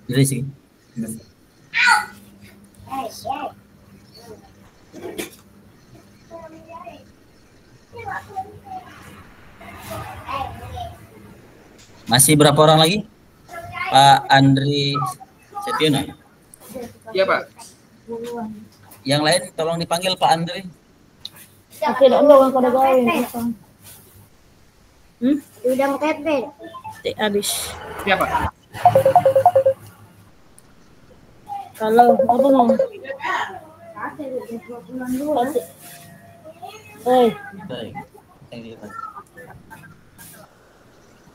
Jadi sih. Masih berapa orang lagi? Pak Andri Setiono. Iya, Pak. Yang lain tolong dipanggil Pak Andri. Oke, dong pada gawin. Udah mau kepet. Habis. Iya, Pak. Kalau apa mau? Oi.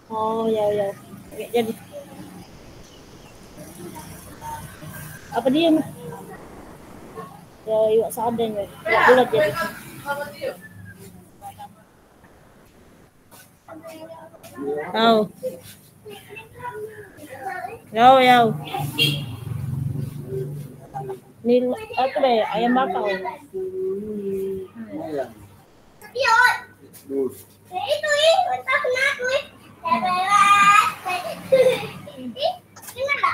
Oh ya ya. Oke, jadi apa dia? Ya, yuk sadar ya. Ya bulat jadi. Tahu. Yau. Ini apa deh? Ayam bakar. Iya. Itu entah kenapa. Gimana?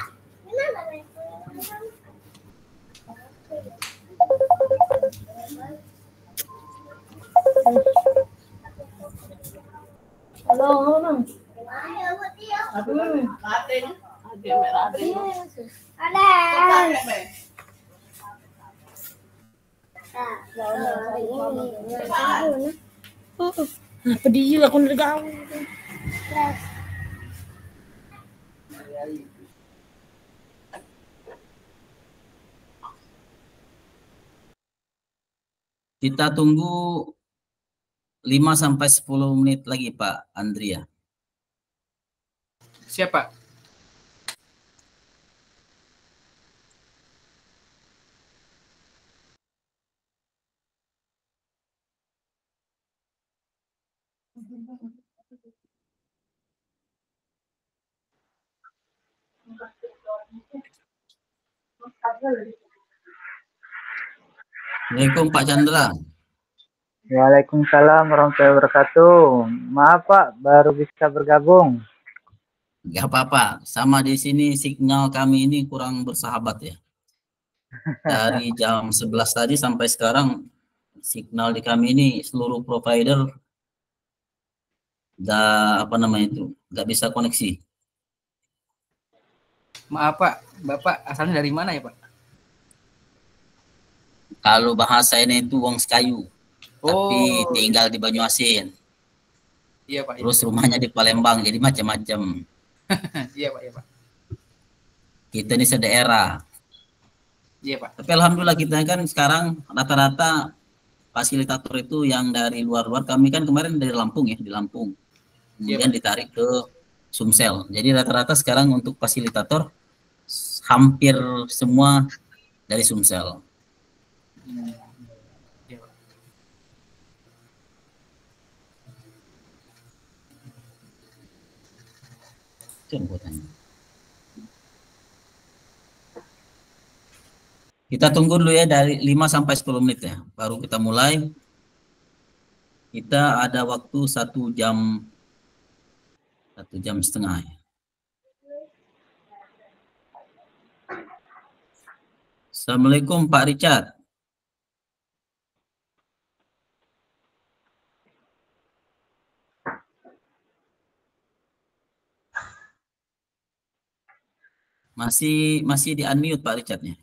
Halo, Mang. Apa dia aku udah gawe. Kita tunggu 5-10 menit lagi Pak Andria. Siapa? Assalamualaikum Pak Chandra. Waalaikumsalam warahmatullahi wabarakatuh. Maaf Pak, baru bisa bergabung. Gak apa-apa, sama di sini signal kami ini kurang bersahabat ya. Dari jam 11 tadi sampai sekarang signal di kami ini seluruh provider nggak bisa koneksi. Maaf Pak, Bapak asalnya dari mana ya Pak? Kalau bahasa ini itu wong Sekayu, tapi tinggal di Banyuasin. Iya Pak. Terus rumahnya di Palembang, jadi macam-macam. Iya Pak, iya Pak. Kita ini sedaerah. Iya Pak. Tapi alhamdulillah kita kan sekarang rata-rata fasilitator itu yang dari luar-luar. Kami kan kemarin dari Lampung ya, di Lampung. Kemudian ditarik ke Sumsel. Jadi rata-rata sekarang untuk fasilitator hampir semua dari Sumsel. Kita tunggu dulu ya dari 5-10 menit ya, baru kita mulai. Kita ada waktu 1 jam, 1,5 jam ya. Assalamualaikum Pak Richard. Masih di unmute Pak Richardnya.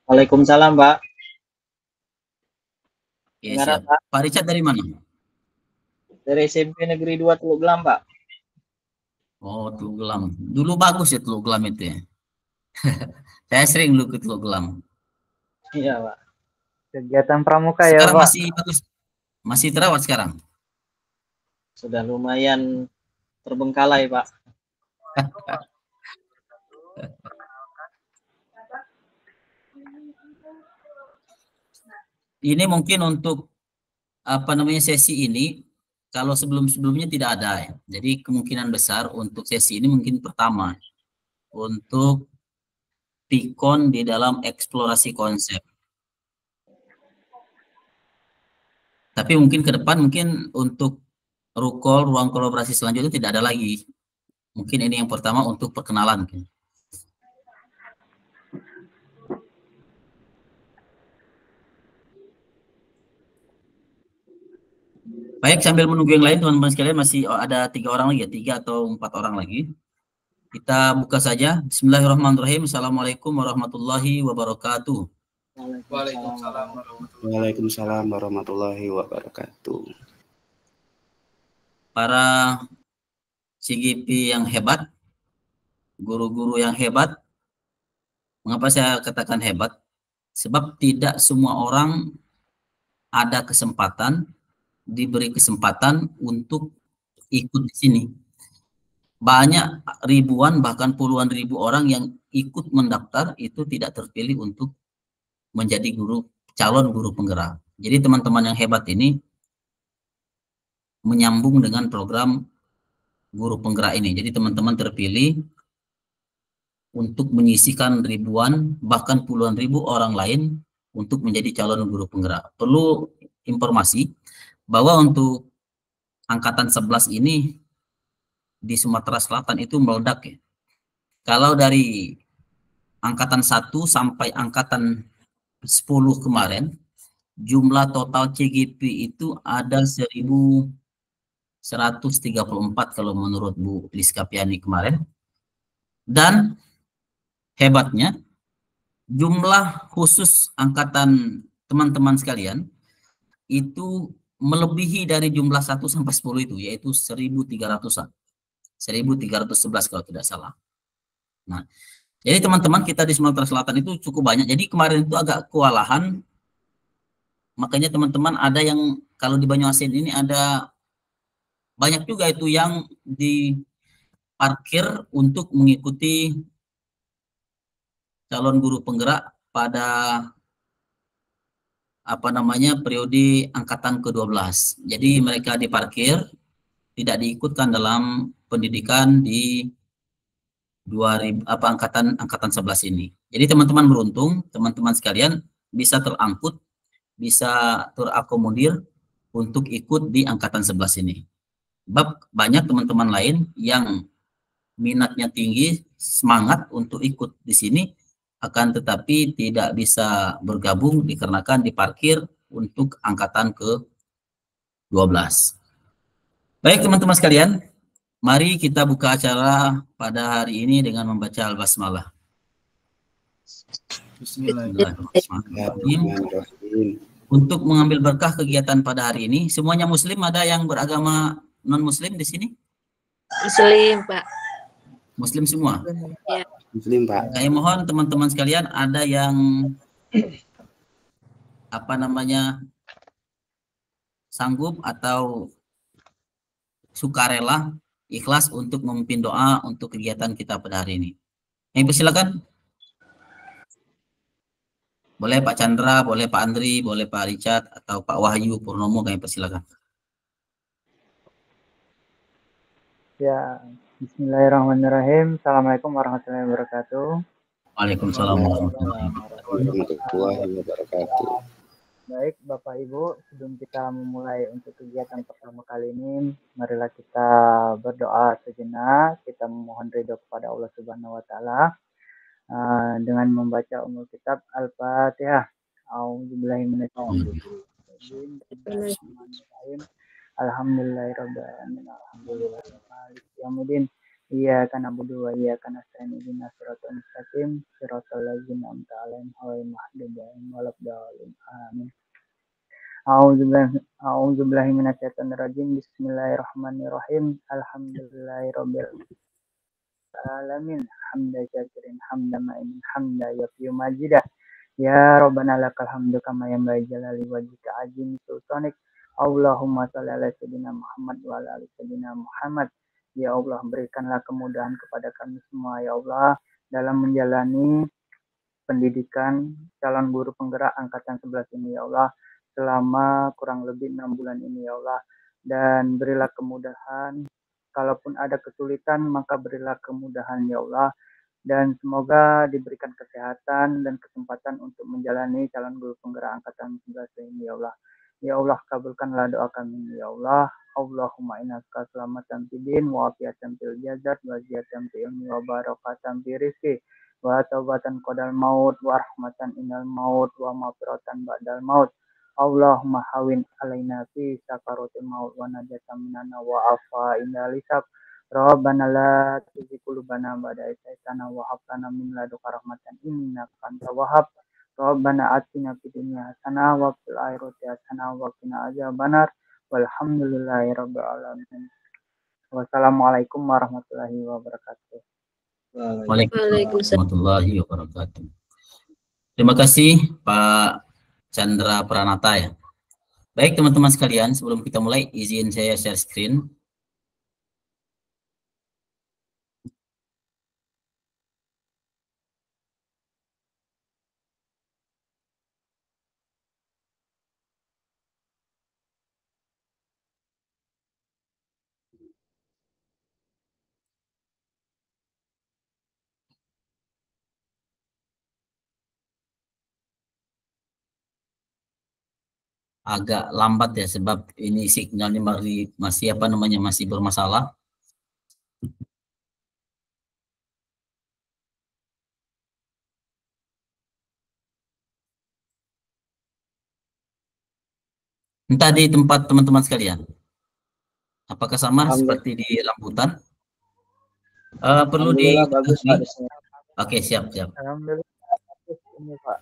Waalaikumsalam Pak. Ya, siap. Pak Richard dari mana? Dari SMP Negeri 2 Teluk Gelam Pak. Oh, Teluk Gelam. Dulu bagus ya Teluk Gelam itu ya. Saya sering dulu ke Teluk Gelam. Iya Pak. Kegiatan pramuka sekarang ya Pak. Masih bagus. Masih terawat sekarang. Sudah lumayan terbengkalai Pak. Ini mungkin untuk sesi ini, kalau sebelum-sebelumnya tidak ada ya. Jadi kemungkinan besar untuk sesi ini mungkin pertama untuk Pikon di dalam eksplorasi konsep. Tapi mungkin ke depan mungkin untuk Rukol, ruang kolaborasi selanjutnya tidak ada lagi. Mungkin ini yang pertama untuk perkenalan. Baik, sambil menunggu yang lain teman-teman sekalian, masih ada 3 orang lagi ya, 3 atau 4 orang lagi. Kita buka saja. Bismillahirrahmanirrahim. Assalamualaikum warahmatullahi wabarakatuh. Waalaikumsalam warahmatullahi wabarakatuh. Para CGP yang hebat, guru-guru yang hebat. Mengapa saya katakan hebat? Sebab tidak semua orang ada kesempatan, diberi kesempatan untuk ikut di sini. Banyak ribuan bahkan puluhan ribu orang yang ikut mendaftar itu tidak terpilih untuk menjadi calon guru penggerak. Jadi teman-teman yang hebat ini menyambung dengan program guru penggerak ini. Jadi teman-teman terpilih untuk menyisihkan ribuan bahkan puluhan ribu orang lain untuk menjadi calon guru penggerak. Perlu informasi bahwa untuk angkatan 11 ini di Sumatera Selatan itu meledak ya. Kalau dari angkatan 1 sampai angkatan 10 kemarin, jumlah total CGP itu ada 1.134 kalau menurut Bu Liska Piani kemarin. Dan hebatnya, jumlah khusus angkatan teman-teman sekalian itu melebihi dari jumlah 1 sampai 10 itu, yaitu 1.300-an. 1.311 kalau tidak salah. Nah, jadi teman-teman kita di Sumatera Selatan itu cukup banyak. Jadi kemarin itu agak kewalahan. Makanya teman-teman ada yang kalau di Banyuasin ini ada banyak juga itu yang diparkir untuk mengikuti calon guru penggerak pada periode angkatan ke-12. Jadi mereka diparkir, tidak diikutkan dalam pendidikan di 2000 angkatan 11 ini. Jadi teman-teman beruntung, teman-teman sekalian bisa terangkut, bisa terakomodir untuk ikut di angkatan 11 ini. Sebab banyak teman-teman lain yang minatnya tinggi, semangat untuk ikut di sini, akan tetapi tidak bisa bergabung dikarenakan diparkir untuk angkatan ke-12. Baik teman-teman sekalian, mari kita buka acara pada hari ini dengan membaca Al-Basmalah. Bismillahirrahmanirrahim. Untuk mengambil berkah kegiatan pada hari ini, semuanya muslim, ada yang beragama non-muslim di sini? Muslim, Pak. Muslim semua? Ya. Muslim, Pak. Saya mohon teman-teman sekalian, ada yang sanggup atau sukarela, ikhlas untuk memimpin doa untuk kegiatan kita pada hari ini. Yang persilakan. Boleh Pak Chandra, boleh Pak Andri, boleh Pak Richard, atau Pak Wahyu Purnomo, kami persilakan. Ya, bismillahirrahmanirrahim. Assalamualaikum warahmatullahi wabarakatuh. Waalaikumsalam warahmatullahi wabarakatuh. Baik, Bapak Ibu, sebelum kita memulai untuk kegiatan pertama kali ini, marilah kita berdoa sejenak, kita memohon ridho kepada Allah Subhanahu wa taala dengan membaca umul kitab Al-Fatihah. A'udzubillahi minasyaitonir Alhamdulillahirabbil alamin. Alhamdulillahirabbil Iyyaka na'budu wa iyyaka nasta'in ihdinas siratal mustaqim siratal ladzina an'amta 'alaihim ghairil maghdubi 'alaihim waladdallin. Amin. A'udzubillahi minasyaitonir rajim. Bismillahirrahmanirrahim. Alhamdulillahirabbil alamin. Hamdan syakirin hamdan ma'in hamdan yafiu majidah. Ya Rabbana lakal hamdu kama yanbaghi jalali wajhika azim sultanik. Allahumma shalli ala sayyidina Muhammad wa ala ali sayyidina Muhammad. Ya Allah, berikanlah kemudahan kepada kami semua ya Allah dalam menjalani pendidikan calon guru penggerak angkatan 11 ini ya Allah selama kurang lebih 6 bulan ini ya Allah, dan berilah kemudahan, kalaupun ada kesulitan maka berilah kemudahan ya Allah, dan semoga diberikan kesehatan dan kesempatan untuk menjalani calon guru penggerak angkatan 11 ini ya Allah. Ya Allah, kabulkanlah doa kami. Ya Allah, Allahumma innaka selamatan fidin wa afiatan fil jasad wa ziyatan fil ilmi wa barakatan fi rizqi wa taubatan qadal maut wa rahmatan inal maut wa maghfiratan ba'dal maut. Allahumma hawin alaina fi sakaratil maut wa najatan minana wa afa inal hisab. Rabbana la tuzigh qulubana ba'da idh hadaytana wa hab lana min ladunka rahmatan innaka antal wahhab. Rabbana atina fid dunya hasanah wa fil akhirati hasanah wa qina adzabannar. Walhamdulillahirabbil alamin. Wassalamualaikum warahmatullahi wabarakatuh. Waalaikumsalam Waalaikumsalam. warahmatullahi wabarakatuh. Terima kasih Pak Chandra Pranata ya. Baik teman-teman sekalian, sebelum kita mulai izin saya share screen. Agak lambat ya sebab ini signalnya masih apa namanya masih bermasalah. Entah di tempat teman-teman sekalian. Apakah sama seperti di rambutan? Perlu bagus Pak. Oke, siap. Alhamdulillah bagus ini Pak.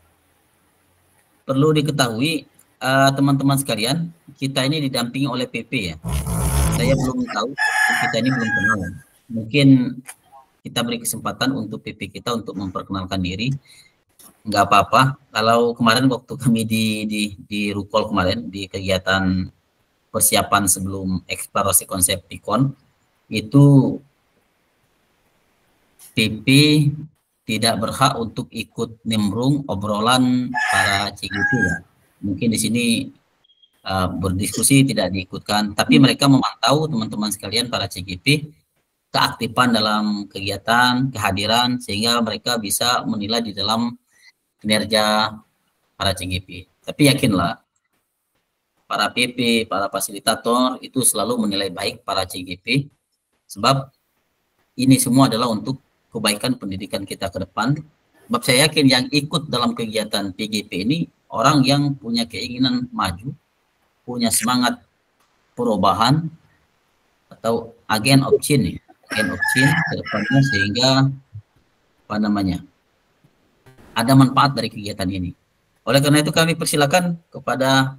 Perlu diketahui teman-teman sekalian, kita ini didampingi oleh PP ya. Saya belum tahu, kita ini belum kenal. Mungkin kita beri kesempatan untuk PP kita untuk memperkenalkan diri. Nggak apa-apa. Kalau kemarin waktu kami di Rukol kemarin di kegiatan persiapan sebelum eksplorasi konsep Pikon itu PP tidak berhak untuk ikut nimbrung obrolan para CGP ya. Mungkin di sini berdiskusi tidak diikutkan, tapi mereka memantau teman-teman sekalian para CGP keaktifan dalam kegiatan, kehadiran, sehingga mereka bisa menilai di dalam kinerja para CGP. Tapi yakinlah, para PP, para fasilitator itu selalu menilai baik para CGP, sebab ini semua adalah untuk kebaikan pendidikan kita ke depan. Sebab saya yakin yang ikut dalam kegiatan PGP ini orang yang punya keinginan maju, punya semangat perubahan, atau agen of change ke depannya, sehingga apa namanya ada manfaat dari kegiatan ini. Oleh karena itu kami persilakan kepada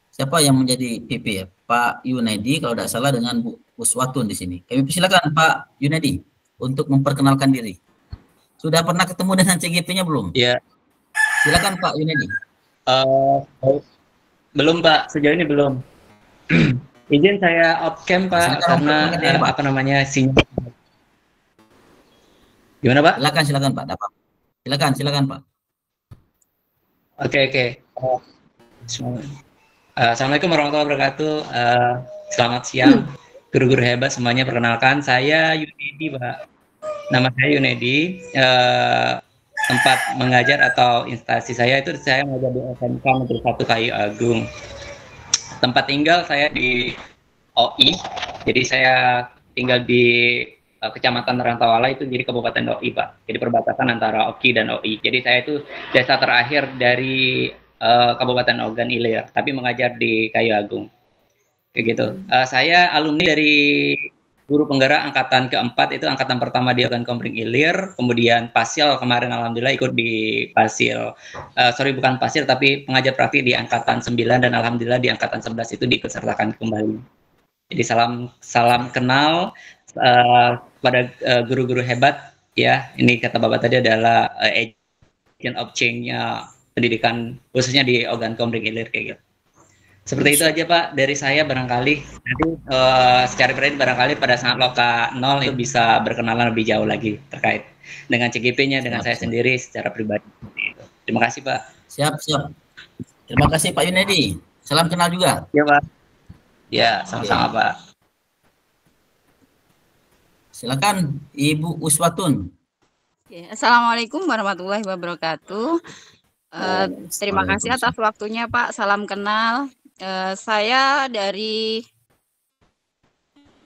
siapa yang menjadi PP ya, Pak Yunedi kalau tidak salah dengan Bu Uswatun di sini. Kami persilakan Pak Yunedi untuk memperkenalkan diri. Sudah pernah ketemu dengan CGP-nya belum? Iya. Silakan Pak Yunedi. Belum Pak, sejauh ini belum. Izin saya off cam Pak, karena apa namanya sinyal. Gimana Pak? Silakan Pak. Silakan Pak. Oke. Assalamualaikum warahmatullahi wabarakatuh. Selamat siang, guru-guru hebat semuanya. Perkenalkan, saya Yunedi Pak. Nama saya Yunedi. Tempat mengajar atau instansi saya itu saya mengajar di SMK Negeri 1 Kayu Agung. Tempat tinggal saya di OI, jadi saya tinggal di Kecamatan Rantauala, itu jadi Kabupaten OI Pak. Jadi perbatasan antara OKI dan OI. Jadi saya itu desa terakhir dari Kabupaten Ogan Ilir, tapi mengajar di Kayu Agung. Kayak gitu. Saya alumni dari guru penggerak angkatan keempat, itu angkatan pertama di Ogan Komering Ilir, kemudian Pasil kemarin alhamdulillah ikut di Pasil, bukan Pasil tapi pengajar praktik di angkatan 9, dan alhamdulillah di angkatan 11 itu diikut sertakan kembali. Jadi salam kenal pada guru-guru hebat ya. Ini kata Bapak tadi adalah agent of change-nya pendidikan khususnya di Ogan Komering Ilir kayak gitu. Seperti itu aja Pak dari saya, barangkali nanti secara pribadi barangkali pada saat Loka 0 itu bisa berkenalan lebih jauh lagi terkait dengan CGP-nya dengan saya sendiri secara pribadi. Terima kasih Pak. Siap. Terima kasih Pak Yunedi. Salam kenal juga. Ya Pak. Ya, sama-sama Pak. Silakan Ibu Uswatun. Assalamualaikum warahmatullahi wabarakatuh. Terima kasih atas waktunya Pak. Salam kenal. Saya dari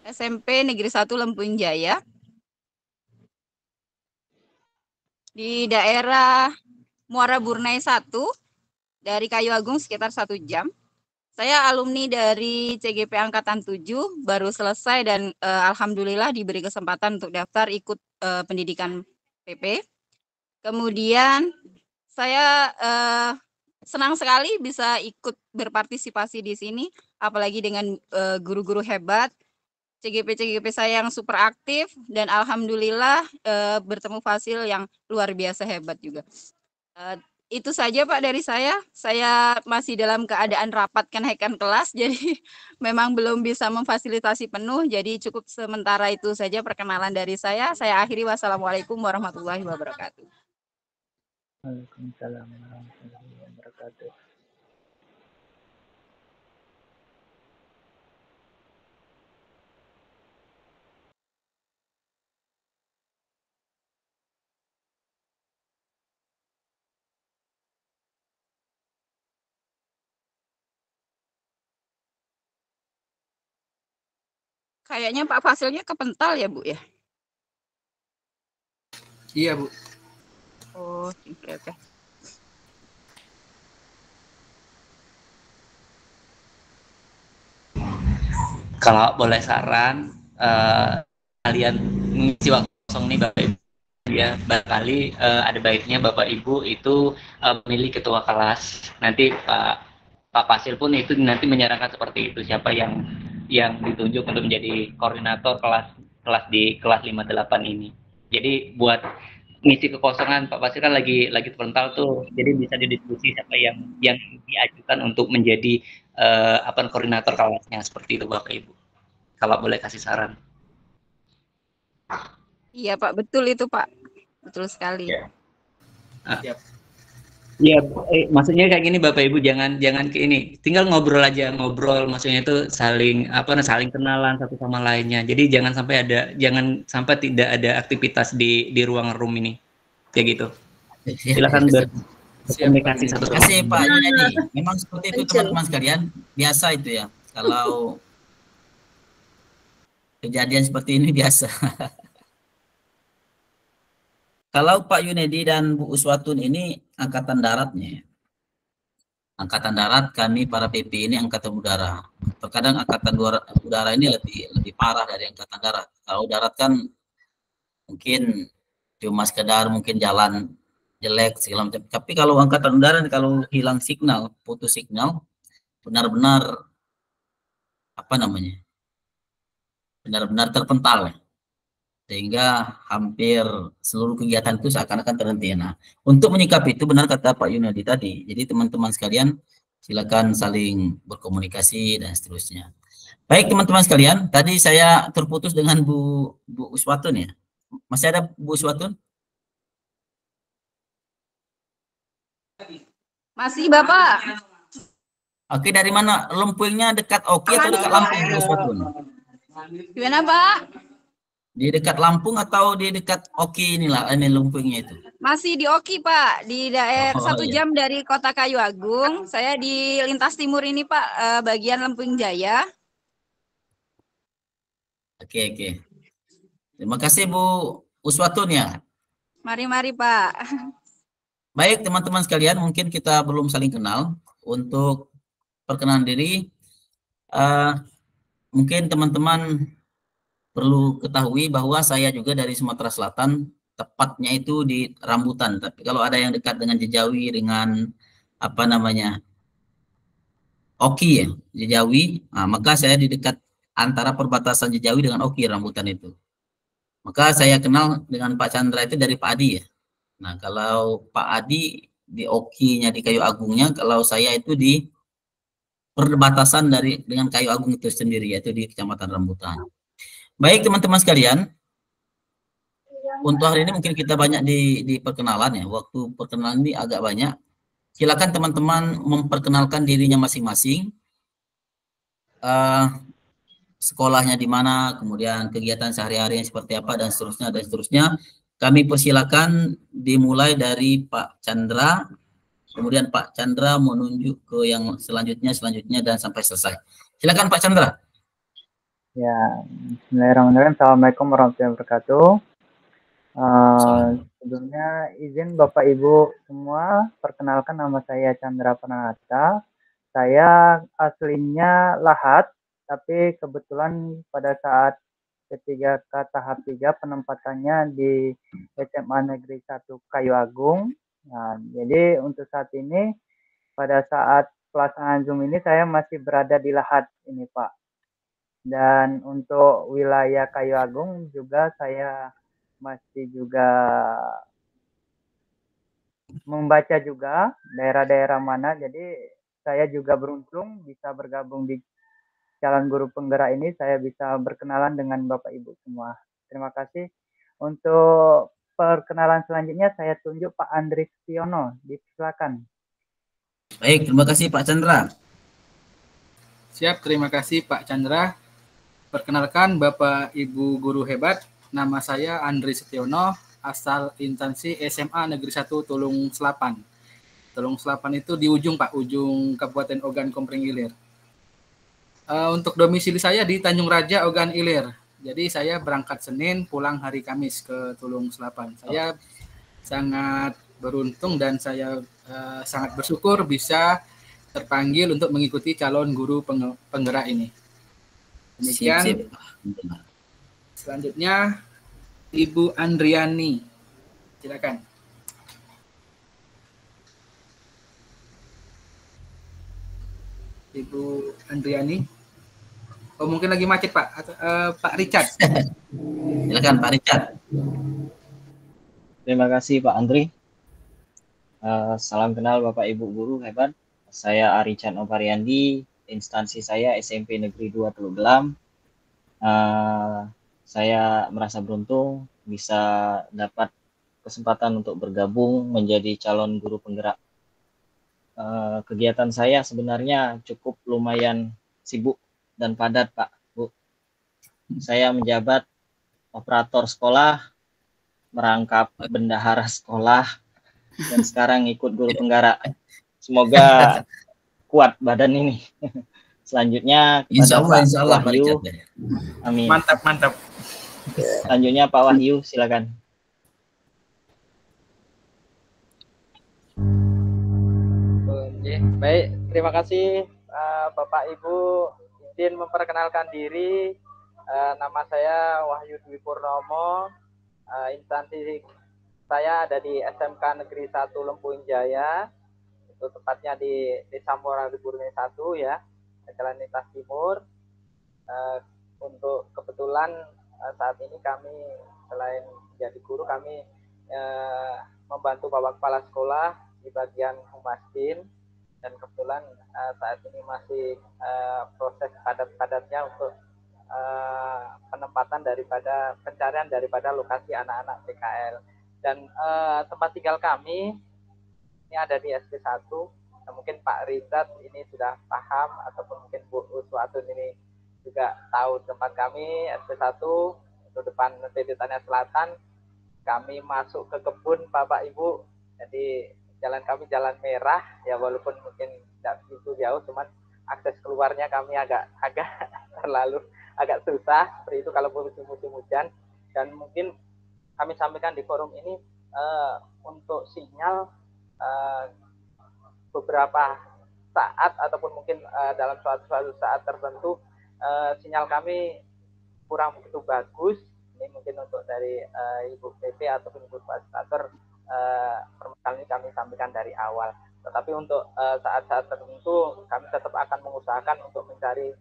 SMP Negeri 1 Lempung Jaya. Di daerah Muara Burnai 1, dari Kayu Agung sekitar 1 jam. Saya alumni dari CGP Angkatan 7, baru selesai dan alhamdulillah diberi kesempatan untuk daftar ikut pendidikan PP. Kemudian saya senang sekali bisa ikut berpartisipasi di sini, apalagi dengan guru-guru hebat, CGP saya yang super aktif, dan alhamdulillah bertemu Fasil yang luar biasa hebat juga. Itu saja Pak dari saya. Saya masih dalam keadaan rapat kenaikan kelas, jadi memang belum bisa memfasilitasi penuh, jadi cukup sementara itu saja perkenalan dari saya. Saya akhiri, wassalamualaikum warahmatullahi wabarakatuh. Waalaikumsalam warahmatullahi wabarakatuh. Kayaknya Pak Fasilnya kepental ya Bu ya? Iya Bu. Oh, oke. Kalau boleh saran, kalian mengisi waktu kosong nih Bapak Ibu, ya barangkali ada baiknya Bapak Ibu itu memilih ketua kelas. Nanti Pak Fasil pun itu nanti menyarankan seperti itu, siapa yang ditunjuk untuk menjadi koordinator kelas di kelas 58 ini. Jadi buat ngisi kekosongan Pak Fasil kan lagi terpental tuh, jadi bisa didiskusi siapa yang diajukan untuk menjadi koordinator kelasnya, seperti itu Bapak Ibu. Kalau boleh kasih saran. Iya Pak, betul itu Pak, betul sekali. Ya, maksudnya kayak gini Bapak Ibu, jangan ke ini, tinggal ngobrol aja, maksudnya itu saling kenalan satu sama lainnya. Jadi jangan sampai tidak ada aktivitas di ruang room ini, kayak gitu. Silakan berkomunikasi satu sama lain. Terima kasih Pak Yunedi. Memang seperti itu teman-teman sekalian, biasa itu ya. Kalau kejadian seperti ini biasa. Kalau Pak Yunedi dan Bu Uswatun ini angkatan daratnya. Angkatan darat, kami para PP ini angkatan udara. Terkadang angkatan udara ini lebih parah dari angkatan darat. Kalau darat kan mungkin cuma sekedar mungkin jalan jelek segala macam. Tapi kalau angkatan udara kalau hilang signal, putus signal, benar-benar benar-benar terpental ya. Sehingga hampir seluruh kegiatan itu seakan-akan terhenti. Nah, untuk menyikapi itu benar kata Pak Yunedi tadi. Jadi teman-teman sekalian silakan saling berkomunikasi dan seterusnya. Baik teman-teman sekalian, tadi saya terputus dengan Bu Uswatun ya. Masih ada Bu Uswatun? Masih Bapak. Oke, dari mana? Lempungnya dekat Oki atau dekat Lampung Bu Uswatun? Gimana Pak? Di dekat Lampung atau di dekat Oki inilah ini lumpungnya itu? Masih di Oki Pak, di daerah 1 jam dari Kota Kayu Agung. Saya di lintas timur ini Pak, bagian Lempung Jaya. Oke. Terima kasih Bu Uswatun ya. Mari Pak. Baik teman-teman sekalian, mungkin kita belum saling kenal. Untuk perkenalan diri, mungkin teman-teman perlu ketahui bahwa saya juga dari Sumatera Selatan, tepatnya itu di Rambutan. Tapi kalau ada yang dekat dengan Jejawi, dengan Oki ya, Jejawi, maka saya di dekat antara perbatasan Jejawi dengan Oki, Rambutan itu. Maka saya kenal dengan Pak Chandra itu dari Pak Adi ya. Nah kalau Pak Adi di Oki-nya di Kayu Agungnya, kalau saya itu di perbatasan dengan Kayu Agung itu sendiri, yaitu di Kecamatan Rambutan. Baik teman-teman sekalian, untuk hari ini mungkin kita banyak di perkenalan ya. Waktu perkenalan ini agak banyak. Silakan teman-teman memperkenalkan dirinya masing-masing. Sekolahnya di mana, kemudian kegiatan sehari-harinya seperti apa dan seterusnya. Kami persilakan dimulai dari Pak Chandra Kemudian Pak Chandra menunjuk ke yang selanjutnya dan sampai selesai. Silakan Pak Chandra. Ya, bismillahirrahmanirrahim. Assalamualaikum warahmatullahi wabarakatuh. Sebelumnya izin Bapak Ibu semua, perkenalkan nama saya Chandra Pranata. Saya aslinya Lahat, tapi kebetulan pada saat tahap 3 penempatannya di SMA Negeri 1 Kayu Agung. Nah, jadi untuk saat ini pada saat pelaksanaan Zoom ini saya masih berada di Lahat ini Pak. Dan untuk wilayah Kayu Agung juga saya masih juga membaca juga daerah-daerah mana. Jadi saya juga beruntung bisa bergabung di calon guru penggerak ini. Saya bisa berkenalan dengan Bapak Ibu semua. Terima kasih. Untuk perkenalan selanjutnya saya tunjuk Pak Andri Setiono. Silakan. Baik, terima kasih Pak Chandra. Siap, terima kasih Pak Chandra. Perkenalkan Bapak Ibu guru hebat, nama saya Andri Setiono, asal instansi SMA Negeri 1 Tulung Selapan. Tulung Selapan itu di ujung Pak, ujung Kabupaten Ogan Komering Ilir. Untuk domisili saya di Tanjung Raja, Ogan Ilir. Jadi saya berangkat Senin, pulang hari Kamis ke Tulung Selapan. Saya sangat beruntung dan saya sangat bersyukur bisa terpanggil untuk mengikuti calon guru penggerak ini. Demikian. Selanjutnya Ibu Andriani, silakan. Ibu Andriani. Oh mungkin lagi macet Pak. Pak Richard. Silakan Pak Richard. Terima kasih Pak Andri. Salam kenal Bapak Ibu guru hebat. Saya Arichan Opariandi. Instansi saya SMP Negeri 2 Teluk Gelam. Saya merasa beruntung bisa dapat kesempatan untuk bergabung menjadi calon guru penggerak. Kegiatan saya sebenarnya cukup lumayan sibuk dan padat Pak, Bu. Saya menjabat operator sekolah, merangkap bendahara sekolah, dan sekarang ikut guru penggerak. Semoga kuat badan ini. Selanjutnya Insya Allah, Pak Wahyu. Amin. Mantap. Selanjutnya Pak Wahyu, silakan. Baik, terima kasih Bapak Ibu. Izin memperkenalkan diri. Nama saya Wahyu Dwi Purnomo. Instansi saya ada di SMK Negeri 1 Lempuing Jaya. Itu tepatnya di Desa Moraburne 1 ya, Jalan Lintas Timur. Untuk kebetulan saat ini kami selain jadi guru, kami membantu Bapak Kepala Sekolah di bagian Humasdin, dan kebetulan saat ini masih proses padat-padatnya untuk penempatan daripada pencarian daripada lokasi anak-anak PKL. Dan tempat tinggal kami ini ada di SP1. Nah, mungkin Pak Rizat ini sudah paham, ataupun mungkin Bu Uswatun ini juga tahu tempat kami SP1 itu depan PD Tanya Selatan. Kami masuk ke kebun Bapak Ibu. Jadi jalan kami jalan merah ya, walaupun mungkin tidak begitu jauh, cuman akses keluarnya kami agak susah seperti itu kalau musim hujan. Dan mungkin kami sampaikan di forum ini untuk sinyal beberapa saat ataupun mungkin dalam suatu saat tertentu sinyal kami kurang begitu bagus. Ini mungkin untuk dari Ibu PP ataupun Ibu Fasilitator, permasalahan ini kami sampaikan dari awal. Tetapi untuk saat-saat tertentu kami tetap akan mengusahakan untuk mencari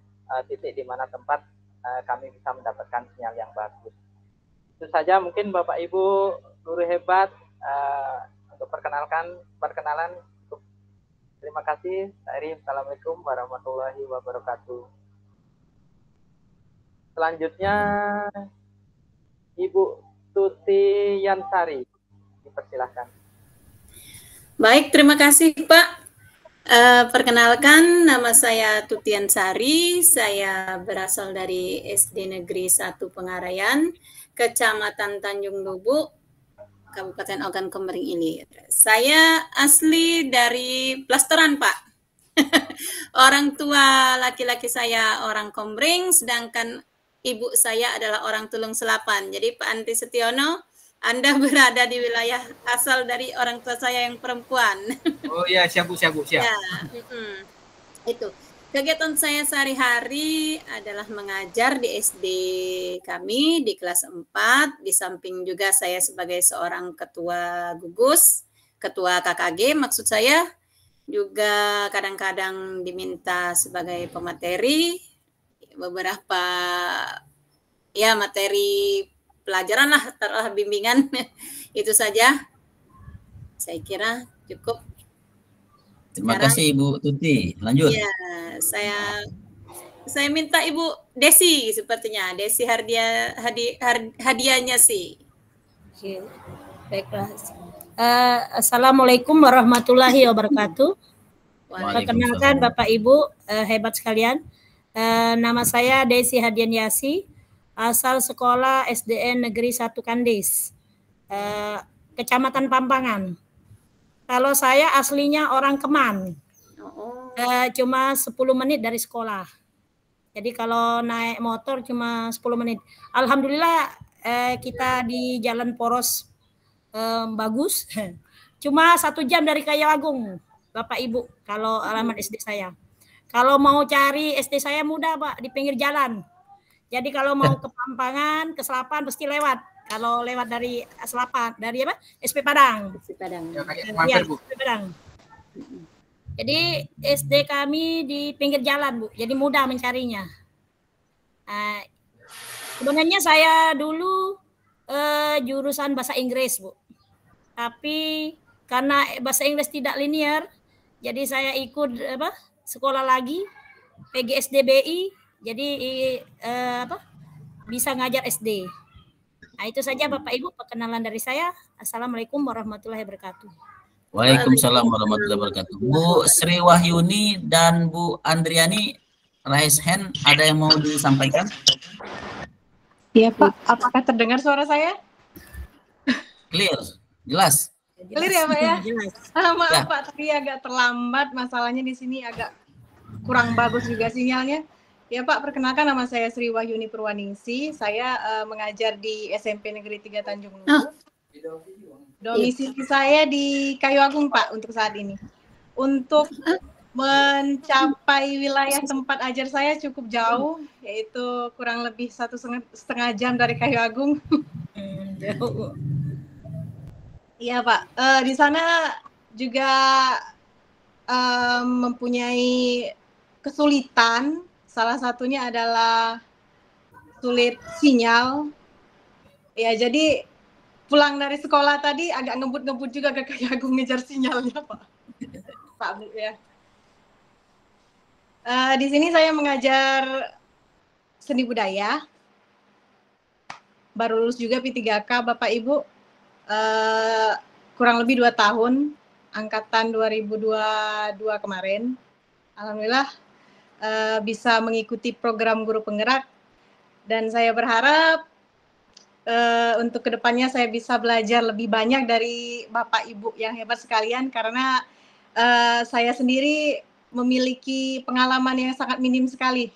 titik di mana tempat kami bisa mendapatkan sinyal yang bagus. Itu saja mungkin Bapak Ibu guru hebat untuk perkenalan. Terima kasih. Assalamualaikum warahmatullahi wabarakatuh. Selanjutnya Ibu Tuti Yansari, dipersilahkan. Baik, terima kasih Pak. Perkenalkan, nama saya Tutian Sari. Saya berasal dari SD Negeri 1 Pengarayan, Kecamatan Tanjung Lubuk, Kabupaten Ogan Komering Ilir. Saya asli dari Blasteran, Pak. Orang tua laki-laki saya orang Komering, sedangkan ibu saya adalah orang Tulung Selapan. Jadi Pak Andri Setiono, Anda berada di wilayah asal dari orang tua saya yang perempuan. Oh ya, siap Bu, siap. Ya, itu. Kegiatan saya sehari-hari adalah mengajar di SD kami di kelas 4. Di samping juga saya sebagai seorang ketua gugus, ketua KKG maksud saya. Juga kadang-kadang diminta sebagai pemateri beberapa ya materi pelajaran lah, taruhlah bimbingan. Itu saja. Saya kira cukup. Terima kasih Ibu Tuti. Lanjut. Ya, saya minta Ibu Desi sepertinya. Desi hadiahnya sih. Oke, baiklah. Assalamualaikum warahmatullahi wabarakatuh. Perkenalkan Bapak Ibu hebat sekalian. Nama saya Desi Hadian Yasi, asal sekolah SDN Negeri 1 Kandis, Kecamatan Pampangan. Kalau saya aslinya orang Keman, cuma 10 menit dari sekolah. Jadi kalau naik motor cuma 10 menit. Alhamdulillah kita di jalan poros bagus. Cuma 1 jam dari Kayu-Agung, Bapak Ibu, kalau alamat SD saya. Kalau mau cari SD saya mudah, Pak, di pinggir jalan. Jadi kalau mau ke Pampangan, ke Selapan pasti lewat. Kalau lewat dari Selapan, dari apa? SP Padang. SP Padang. Ya, SP Padang. Jadi SD kami di pinggir jalan, Bu. Jadi mudah mencarinya. Sebenarnya saya dulu jurusan bahasa Inggris, Bu. Tapi karena bahasa Inggris tidak linear, jadi saya ikut sekolah lagi PGSDBI. Jadi bisa ngajar SD. Nah, itu saja Bapak Ibu perkenalan dari saya. Assalamualaikum warahmatullahi wabarakatuh. Waalaikumsalam warahmatullahi wabarakatuh. Bu Sri Wahyuni dan Bu Andriani raise hand, ada yang mau disampaikan? Iya Pak, apakah terdengar suara saya? Clear, jelas. Clear ya Pak ya? Maaf Ya. Pak, tadi agak terlambat, masalahnya di sini agak kurang bagus juga sinyalnya. Ya Pak, perkenalkan nama saya Sri Wahyuni Purwaningsi. Saya mengajar di SMP Negeri 3 Tanjung Nunggu. Domisili saya di Kayu-Agung Pak untuk saat ini. Untuk mencapai wilayah tempat ajar saya cukup jauh, yaitu kurang lebih 1,5 jam dari Kayu-Agung. Iya Pak, di sana juga mempunyai kesulitan. Salah satunya adalah sulit sinyal. Ya, jadi pulang dari sekolah tadi agak ngebut-ngebut juga ke Kayu-Agung ngejar sinyalnya, Pak. Pak Bu ya. Di sini saya mengajar seni budaya. Baru lulus juga P3K, Bapak Ibu. Kurang lebih 2 tahun, angkatan 2022 kemarin. Alhamdulillah bisa mengikuti program guru penggerak, dan saya berharap untuk kedepannya saya bisa belajar lebih banyak dari Bapak Ibu yang hebat sekalian, karena saya sendiri memiliki pengalaman yang sangat minim sekali.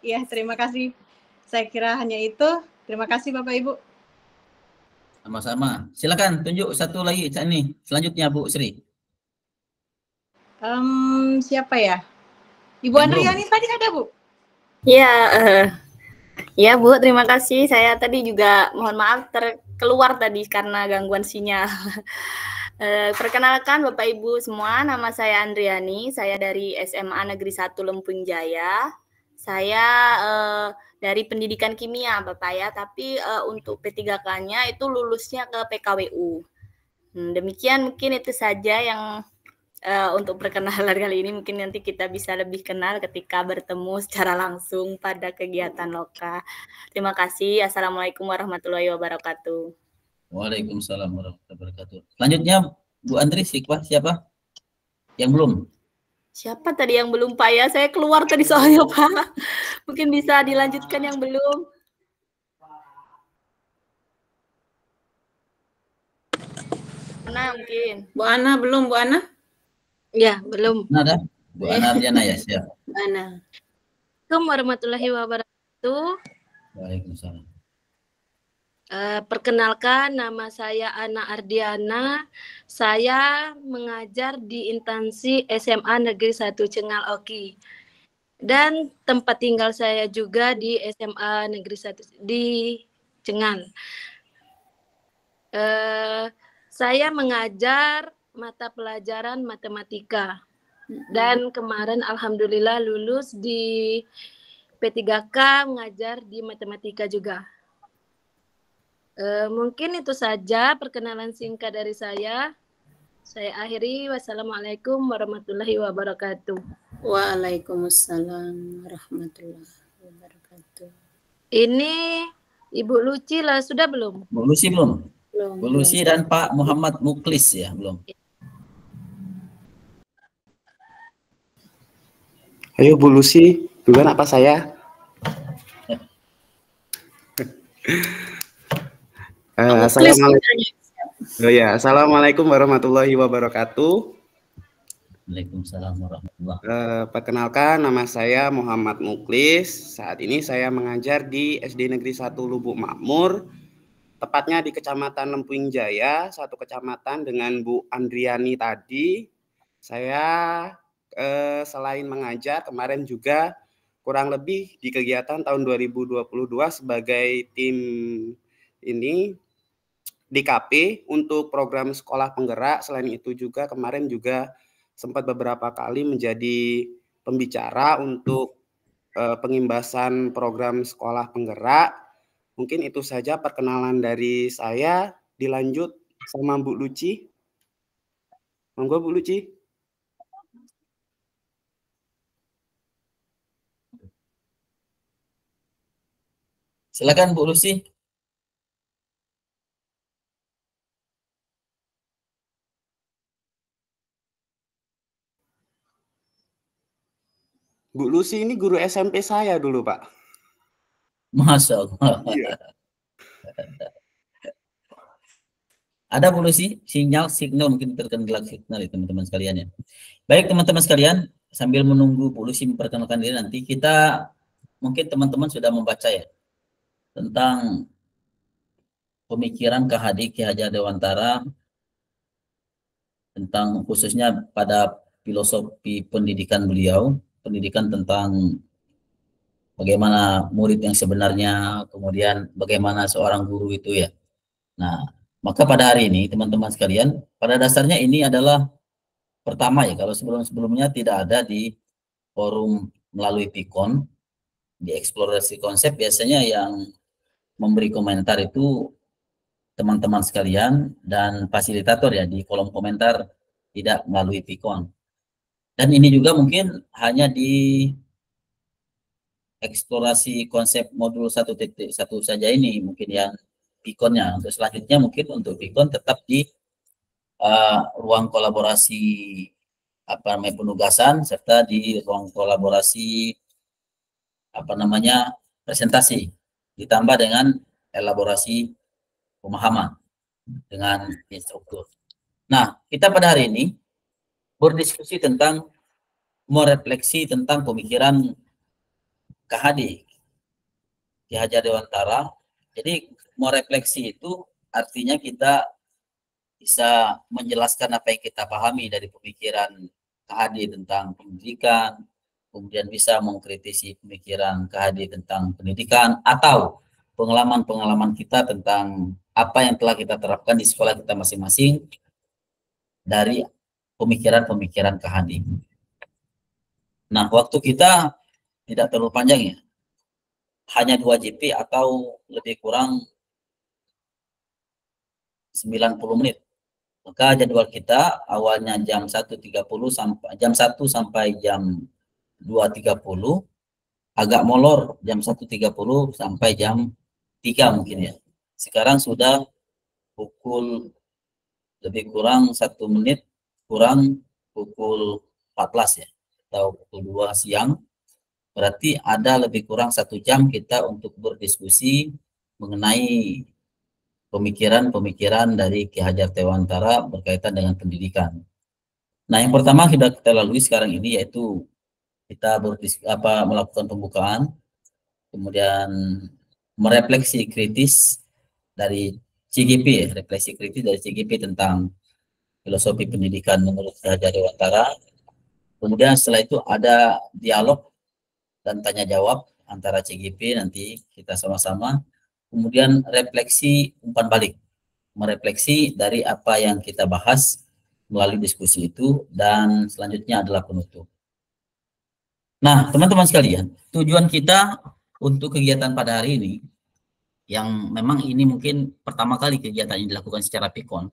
Ya, terima kasih. Saya kira hanya itu. Terima kasih Bapak Ibu. Sama-sama. Silakan tunjuk satu lagi nih. Selanjutnya Bu Sri. Siapa ya? Ibu Andriani tadi ada Bu? Ya Bu, terima kasih. Saya tadi juga mohon maaf keluar tadi karena gangguan sinyal. Perkenalkan Bapak Ibu semua, nama saya Andriani. Saya dari SMA Negeri 1 Lempung Jaya. Saya dari pendidikan kimia Bapak ya, tapi untuk P3K-nya itu lulusnya ke PKWU. Demikian mungkin itu saja yang untuk perkenalan kali ini. Mungkin nanti kita bisa lebih kenal ketika bertemu secara langsung pada kegiatan Loka. Terima kasih. Assalamualaikum warahmatullahi wabarakatuh. Waalaikumsalam warahmatullahi wabarakatuh. Selanjutnya Bu Andri, siapa? Yang belum? Siapa tadi yang belum Pak ya? Saya keluar tadi soalnya Pak. Mungkin bisa dilanjutkan yang belum. Ana mungkin. Bu Ana belum, Bu Ana? Ya, belum. Nah, ada Bu Ana Ardiana ya, siap. Bu Ana. Assalamualaikum warahmatullahi wabarakatuh. Waalaikumsalam. Perkenalkan, nama saya Ana Ardiana. Saya mengajar di instansi SMA Negeri 1 Cengal Oki. Dan tempat tinggal saya juga di SMA Negeri 1 di Cengal. Saya mengajar mata pelajaran matematika. Dan kemarin alhamdulillah lulus di P3K mengajar di matematika juga. Mungkin itu saja perkenalan singkat dari saya. Saya akhiri. Wassalamualaikum warahmatullahi wabarakatuh. Waalaikumsalam warahmatullahi wabarakatuh. Ini Ibu Luci lah, sudah belum? Bu Lucy belum? Belum. Bu Lucy dan Pak Muhammad Muklis ya, belum. Ayo Bu Lucy, duluan apa saya? Assalamualaikum warahmatullahi wabarakatuh. Waalaikumsalam warahmatullahi Perkenalkan, nama saya Muhammad Muklis. Saat ini saya mengajar di SD Negeri 1 Lubuk Makmur, tepatnya di Kecamatan Lempung Jaya, satu kecamatan dengan Bu Andriani tadi. Saya selain mengajar, kemarin juga kurang lebih di kegiatan tahun 2022 sebagai tim ini di KP untuk program sekolah penggerak. Selain itu juga kemarin juga sempat beberapa kali menjadi pembicara untuk pengimbasan program sekolah penggerak. Mungkin itu saja perkenalan dari saya. Dilanjut sama Bu Luci. Monggo Bu Luci. Silakan Bu Lucy. Bu Lucy ini guru SMP saya dulu, Pak. Masya Allah. Iya. Ada Bu Lucy, signal mungkin terkendala signal ya teman-teman sekalian ya. Baik teman-teman sekalian, sambil menunggu Bu Lucy memperkenalkan diri, nanti kita mungkin teman-teman sudah membaca ya tentang pemikiran KHD Ki Hajar Dewantara, tentang khususnya pada filosofi pendidikan beliau, pendidikan tentang bagaimana murid yang sebenarnya, kemudian bagaimana seorang guru itu ya. Nah, maka pada hari ini teman-teman sekalian, pada dasarnya ini adalah pertama ya, kalau sebelum-sebelumnya tidak ada di forum melalui Pikon, di eksplorasi konsep biasanya yang memberi komentar itu teman-teman sekalian dan fasilitator ya di kolom komentar, tidak melalui Pikon. Dan ini juga mungkin hanya di eksplorasi konsep modul 1.1 saja ini mungkin yang Pikonnya. Untuk selanjutnya mungkin untuk Pikon tetap di ruang kolaborasi penugasan serta di ruang kolaborasi presentasi, ditambah dengan elaborasi pemahaman dengan instruktur. Nah, kita pada hari ini berdiskusi tentang merefleksi tentang pemikiran KHD Ki Hajar Dewantara. Jadi merefleksi itu artinya kita bisa menjelaskan apa yang kita pahami dari pemikiran KHD tentang pendidikan, kemudian bisa mengkritisi pemikiran KHD tentang pendidikan, atau pengalaman-pengalaman kita tentang apa yang telah kita terapkan di sekolah kita masing-masing dari pemikiran-pemikiran KHD. Nah, waktu kita tidak terlalu panjang ya, hanya 2 JP atau lebih kurang 90 menit. Maka jadwal kita awalnya jam 1.30 sampai jam 1 sampai jam 2.30, agak molor jam 1.30 sampai jam 3 mungkin ya. Sekarang sudah pukul lebih kurang 1 menit kurang pukul 14 ya, atau pukul 2 siang. Berarti ada lebih kurang 1 jam kita untuk berdiskusi mengenai pemikiran-pemikiran dari Ki Hajar Dewantara berkaitan dengan pendidikan. Nah, yang pertama sudah kita lalui sekarang ini yaitu kita melakukan pembukaan, kemudian merefleksi kritis dari CGP, refleksi kritis dari CGP tentang filosofi pendidikan menurut Ki Hajar Dewantara. Kemudian setelah itu ada dialog dan tanya jawab antara CGP, nanti kita sama-sama. Kemudian refleksi umpan balik, merefleksi dari apa yang kita bahas melalui diskusi itu, dan selanjutnya adalah penutup. Nah, teman-teman sekalian, tujuan kita untuk kegiatan pada hari ini, yang memang ini mungkin pertama kali kegiatan ini dilakukan secara pikon,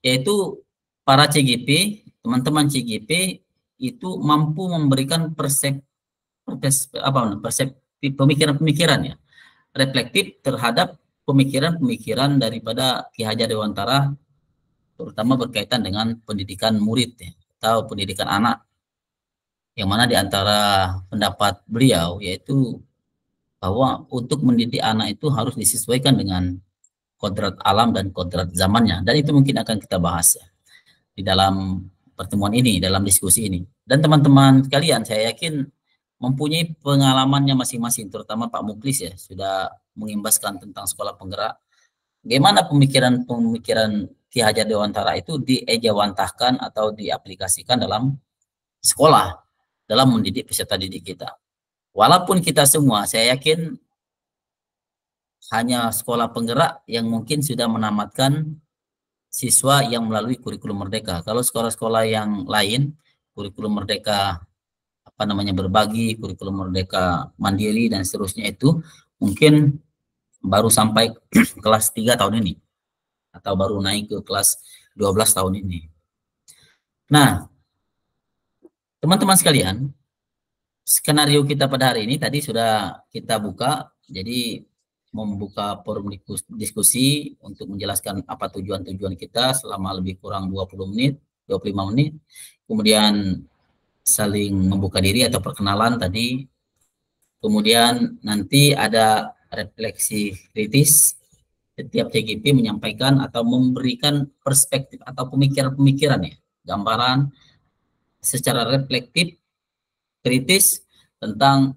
yaitu para CGP, teman-teman CGP itu mampu memberikan pemikiran-pemikiran ya, reflektif terhadap pemikiran-pemikiran daripada Ki Hajar Dewantara, terutama berkaitan dengan pendidikan murid ya, atau pendidikan anak, yang mana di antara pendapat beliau yaitu bahwa untuk mendidik anak itu harus disesuaikan dengan kodrat alam dan kodrat zamannya, dan itu mungkin akan kita bahas ya, di dalam pertemuan ini, dalam diskusi ini. Dan teman-teman sekalian, saya yakin mempunyai pengalamannya masing-masing, terutama Pak Muklis ya, sudah mengimbaskan tentang sekolah penggerak. Bagaimana pemikiran-pemikiran Ki Hajar Dewantara itu diejawantahkan atau diaplikasikan dalam sekolah, dalam mendidik peserta didik kita. Walaupun kita semua, saya yakin hanya sekolah penggerak yang mungkin sudah menamatkan siswa yang melalui kurikulum merdeka. Kalau sekolah-sekolah yang lain, kurikulum merdeka berbagi, kurikulum merdeka mandiri dan seterusnya, itu mungkin baru sampai kelas 3 tahun ini atau baru naik ke kelas 12 tahun ini. Nah, teman-teman sekalian, skenario kita pada hari ini tadi sudah kita buka, jadi membuka forum diskusi untuk menjelaskan apa tujuan-tujuan kita selama lebih kurang 20 menit, 25 menit. Kemudian saling membuka diri atau perkenalan tadi. Kemudian nanti ada refleksi kritis, setiap CGP menyampaikan atau memberikan perspektif atau pemikiran-pemikiran ya, gambaran secara reflektif, kritis tentang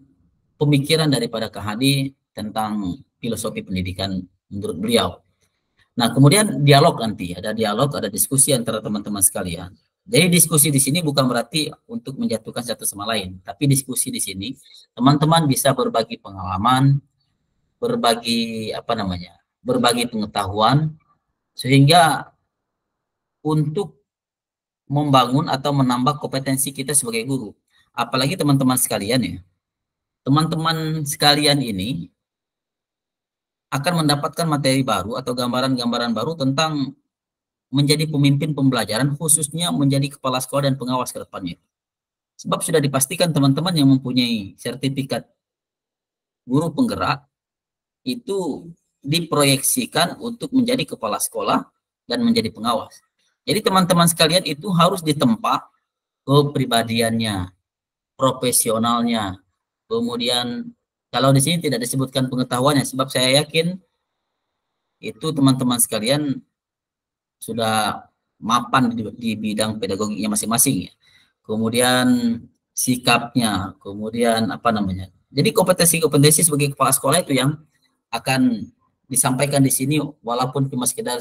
pemikiran daripada KHD tentang filosofi pendidikan menurut beliau. Nah, kemudian dialog nanti, ada dialog, ada diskusi antara teman-teman sekalian. Jadi diskusi di sini bukan berarti untuk menjatuhkan satu sama lain, tapi diskusi di sini teman-teman bisa berbagi pengalaman, berbagi berbagi pengetahuan, sehingga untuk membangun atau menambah kompetensi kita sebagai guru. Apalagi teman-teman sekalian ya, teman-teman sekalian ini akan mendapatkan materi baru atau gambaran-gambaran baru tentang menjadi pemimpin pembelajaran, khususnya menjadi kepala sekolah dan pengawas ke depannya. Sebab sudah dipastikan teman-teman yang mempunyai sertifikat guru penggerak itu diproyeksikan untuk menjadi kepala sekolah dan menjadi pengawas. Jadi teman-teman sekalian itu harus ditempa kepribadiannya, profesionalnya. Kemudian kalau di sini tidak disebutkan pengetahuannya, sebab saya yakin itu teman-teman sekalian sudah mapan di bidang pedagogiknya masing-masing ya. Kemudian sikapnya, kemudian jadi kompetensi-kompetensi sebagai kepala sekolah itu yang akan disampaikan di sini, walaupun cuma sekedar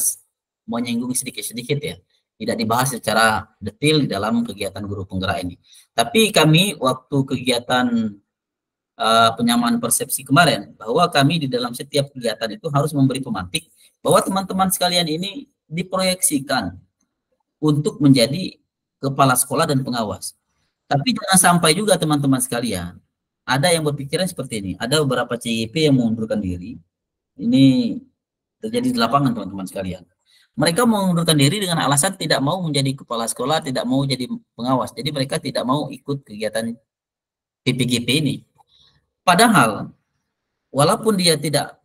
menyinggung sedikit-sedikit ya, tidak dibahas secara detail di dalam kegiatan guru penggerak ini. Tapi kami waktu kegiatan penyamaan persepsi kemarin, bahwa kami di dalam setiap kegiatan itu harus memberi pemantik bahwa teman-teman sekalian ini diproyeksikan untuk menjadi kepala sekolah dan pengawas. Tapi jangan sampai juga teman-teman sekalian ada yang berpikiran seperti ini. Ada beberapa CGP yang mengundurkan diri. Ini terjadi di lapangan teman-teman sekalian. Mereka mengundurkan diri dengan alasan tidak mau menjadi kepala sekolah, tidak mau jadi pengawas. Jadi mereka tidak mau ikut kegiatan PPGP ini. Padahal walaupun dia tidak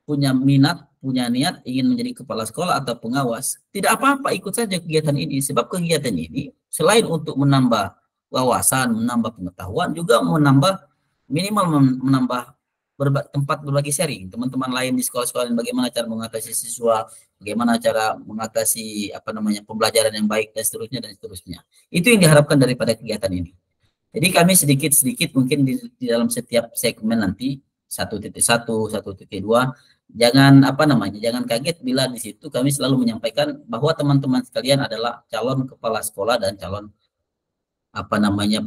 punya minat, punya niat ingin menjadi kepala sekolah atau pengawas, tidak apa-apa ikut saja kegiatan ini. Sebab kegiatan ini selain untuk menambah wawasan, menambah pengetahuan, juga menambah minimal menambah tempat berbagi sharing teman-teman lain di sekolah-sekolah lain, bagaimana cara mengatasi siswa, bagaimana cara mengatasi pembelajaran yang baik dan seterusnya. Itu yang diharapkan daripada kegiatan ini. Jadi kami sedikit-sedikit mungkin di dalam setiap segmen nanti 1.1, 1.2, jangan jangan kaget bila di situ kami selalu menyampaikan bahwa teman-teman sekalian adalah calon kepala sekolah dan calon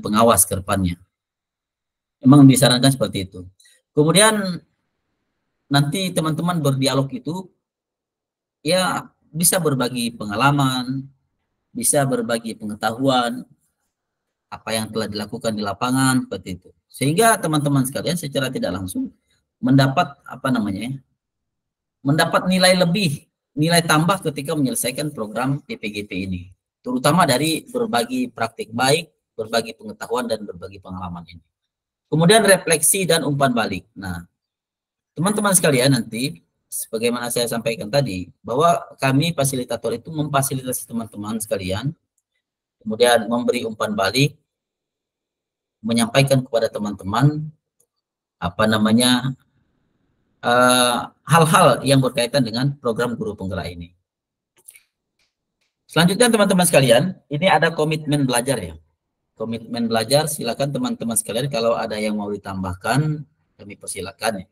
pengawas ke depannya. Memang disarankan seperti itu. Kemudian nanti teman-teman berdialog itu ya bisa berbagi pengalaman, bisa berbagi pengetahuan, apa yang telah dilakukan di lapangan seperti itu. Sehingga teman-teman sekalian secara tidak langsung mendapat mendapat nilai lebih, nilai tambah ketika menyelesaikan program PPGP ini. Terutama dari berbagi praktik baik, berbagi pengetahuan dan berbagi pengalaman ini. Kemudian refleksi dan umpan balik. Nah, teman-teman sekalian nanti, sebagaimana saya sampaikan tadi, bahwa kami fasilitator itu memfasilitasi teman-teman sekalian, kemudian memberi umpan balik, menyampaikan kepada teman-teman hal-hal yang berkaitan dengan program guru penggerak ini. Selanjutnya teman-teman sekalian, ini ada komitmen belajar ya. Komitmen belajar, silakan teman-teman sekalian kalau ada yang mau ditambahkan, kami persilakan ya.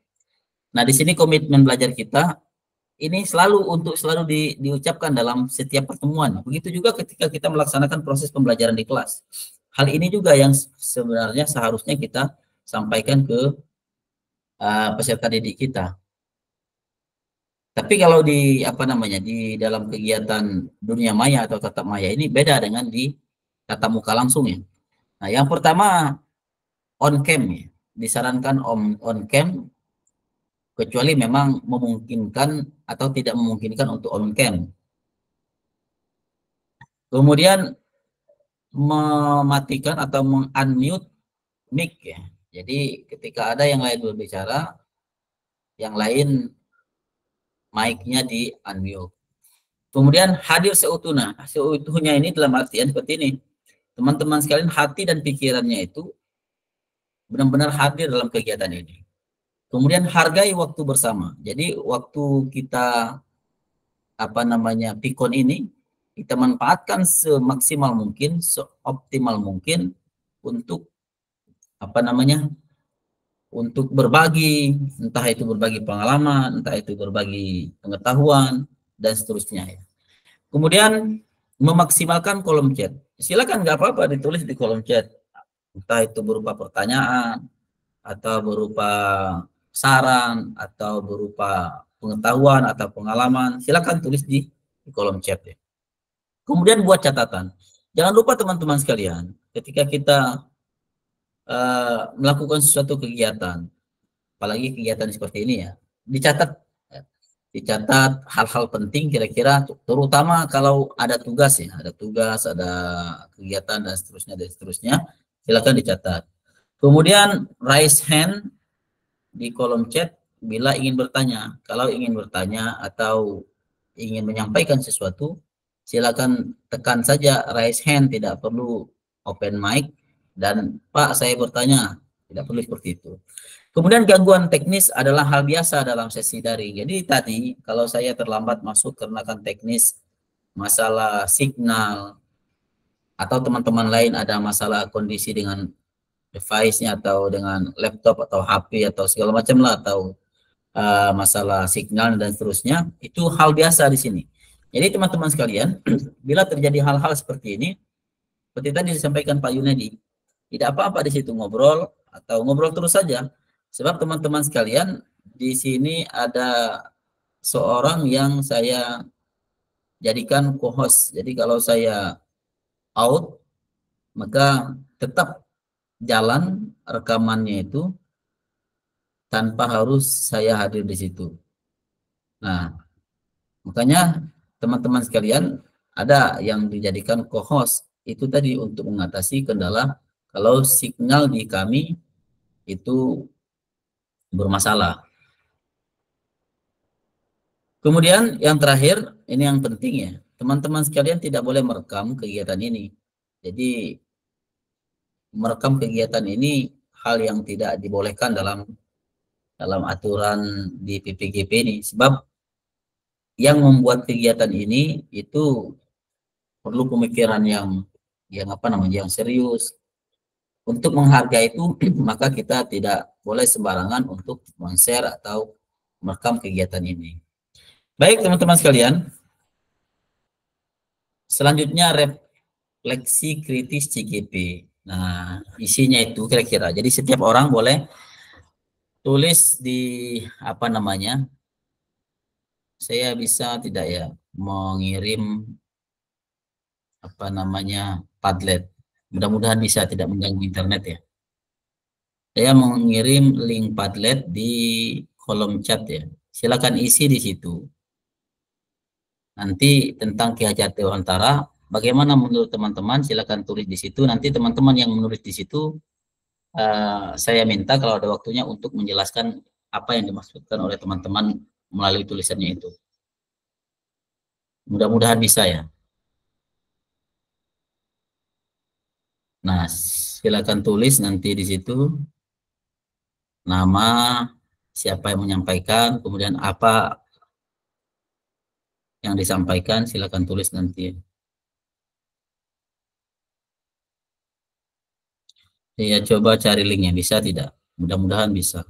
Nah, di sini komitmen belajar kita ini selalu diucapkan dalam setiap pertemuan. Begitu juga ketika kita melaksanakan proses pembelajaran di kelas. Hal ini juga yang sebenarnya seharusnya kita sampaikan ke peserta didik kita. Tapi kalau di di dalam kegiatan dunia maya atau tatap maya ini beda dengan di tatap muka langsung ya. Nah, yang pertama on cam ya. Disarankan on cam kecuali memang memungkinkan atau tidak memungkinkan untuk on cam. Kemudian mematikan atau meng-unmute mic ya. Jadi ketika ada yang lain berbicara, yang lain mic-nya di-unmute. Kemudian hadir seutuhnya. Seutuhnya ini dalam artian seperti ini. Teman-teman sekalian, hati dan pikirannya itu benar-benar hadir dalam kegiatan ini. Kemudian hargai waktu bersama. Jadi waktu kita pikon ini kita manfaatkan semaksimal mungkin, seoptimal mungkin untuk untuk berbagi, entah itu berbagi pengalaman, entah itu berbagi pengetahuan dan seterusnya ya. Kemudian memaksimalkan kolom chat. Silakan, nggak apa-apa ditulis di kolom chat, entah itu berupa pertanyaan atau berupa saran atau berupa pengetahuan atau pengalaman, silakan tulis di kolom chat ya. Kemudian buat catatan. Jangan lupa teman-teman sekalian, ketika kita melakukan sesuatu kegiatan, apalagi kegiatan seperti ini ya, dicatat hal-hal penting kira-kira, terutama kalau ada tugas ya, ada kegiatan dan seterusnya, silakan dicatat. Kemudian raise hand di kolom chat bila ingin bertanya. Kalau ingin bertanya atau ingin menyampaikan sesuatu, silakan tekan saja raise hand, tidak perlu open mic dan Pak saya bertanya, tidak perlu seperti itu. Kemudian gangguan teknis adalah hal biasa dalam sesi daring. Jadi tadi kalau saya terlambat masuk karena kan teknis, masalah signal, atau teman-teman lain ada masalah kondisi dengan device-nya atau dengan laptop atau HP atau segala macam lah, atau masalah signal dan seterusnya, itu hal biasa di sini. Jadi teman-teman sekalian, bila terjadi hal-hal seperti ini, seperti tadi disampaikan Pak Yunedi, tidak apa-apa di situ ngobrol atau ngobrol terus saja. Sebab teman-teman sekalian, di sini ada seorang yang saya jadikan co-host. Jadi kalau saya out, maka tetap jalan rekamannya itu tanpa harus saya hadir di situ. Nah, makanya teman-teman sekalian, ada yang dijadikan co-host. Itu tadi untuk mengatasi kendala kalau signal di kami itu bermasalah. Kemudian yang terakhir, ini yang penting ya, teman-teman sekalian tidak boleh merekam kegiatan ini. Jadi merekam kegiatan ini hal yang tidak dibolehkan dalam dalam aturan di PPGP ini, sebab yang membuat kegiatan ini itu perlu pemikiran yang apa namanya, yang serius. Untuk menghargai itu maka kita tidak boleh sembarangan untuk men-share atau merekam kegiatan ini. Baik teman-teman sekalian, selanjutnya refleksi kritis CGP. Nah, isinya itu kira-kira. Jadi setiap orang boleh tulis di apa namanya? Saya bisa tidak ya mengirim apa namanya Padlet. Mudah-mudahan bisa, tidak mengganggu internet ya. Saya mengirim link Padlet di kolom chat ya. Silakan isi di situ. Nanti tentang Ki Hajar Dewantara, bagaimana menurut teman-teman? Silakan tulis di situ. Nanti teman-teman yang menulis di situ, saya minta kalau ada waktunya untuk menjelaskan apa yang dimaksudkan oleh teman-teman melalui tulisannya itu. Mudah-mudahan bisa ya. Nah, silakan tulis nanti di situ nama, siapa yang menyampaikan, kemudian apa yang disampaikan, silakan tulis nanti. Ya, coba cari linknya, bisa tidak? Mudah-mudahan bisa.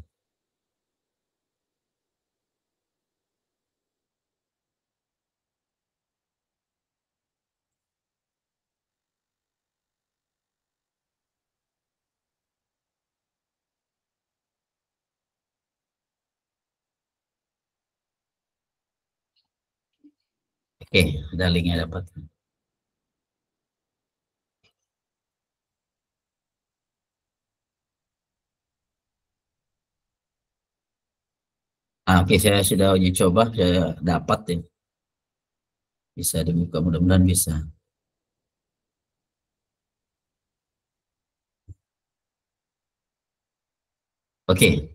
Oke, ada linknya dapat. Oke, saya sudah uji coba, saya dapat ya. Bisa dibuka, mudah-mudahan bisa. Oke.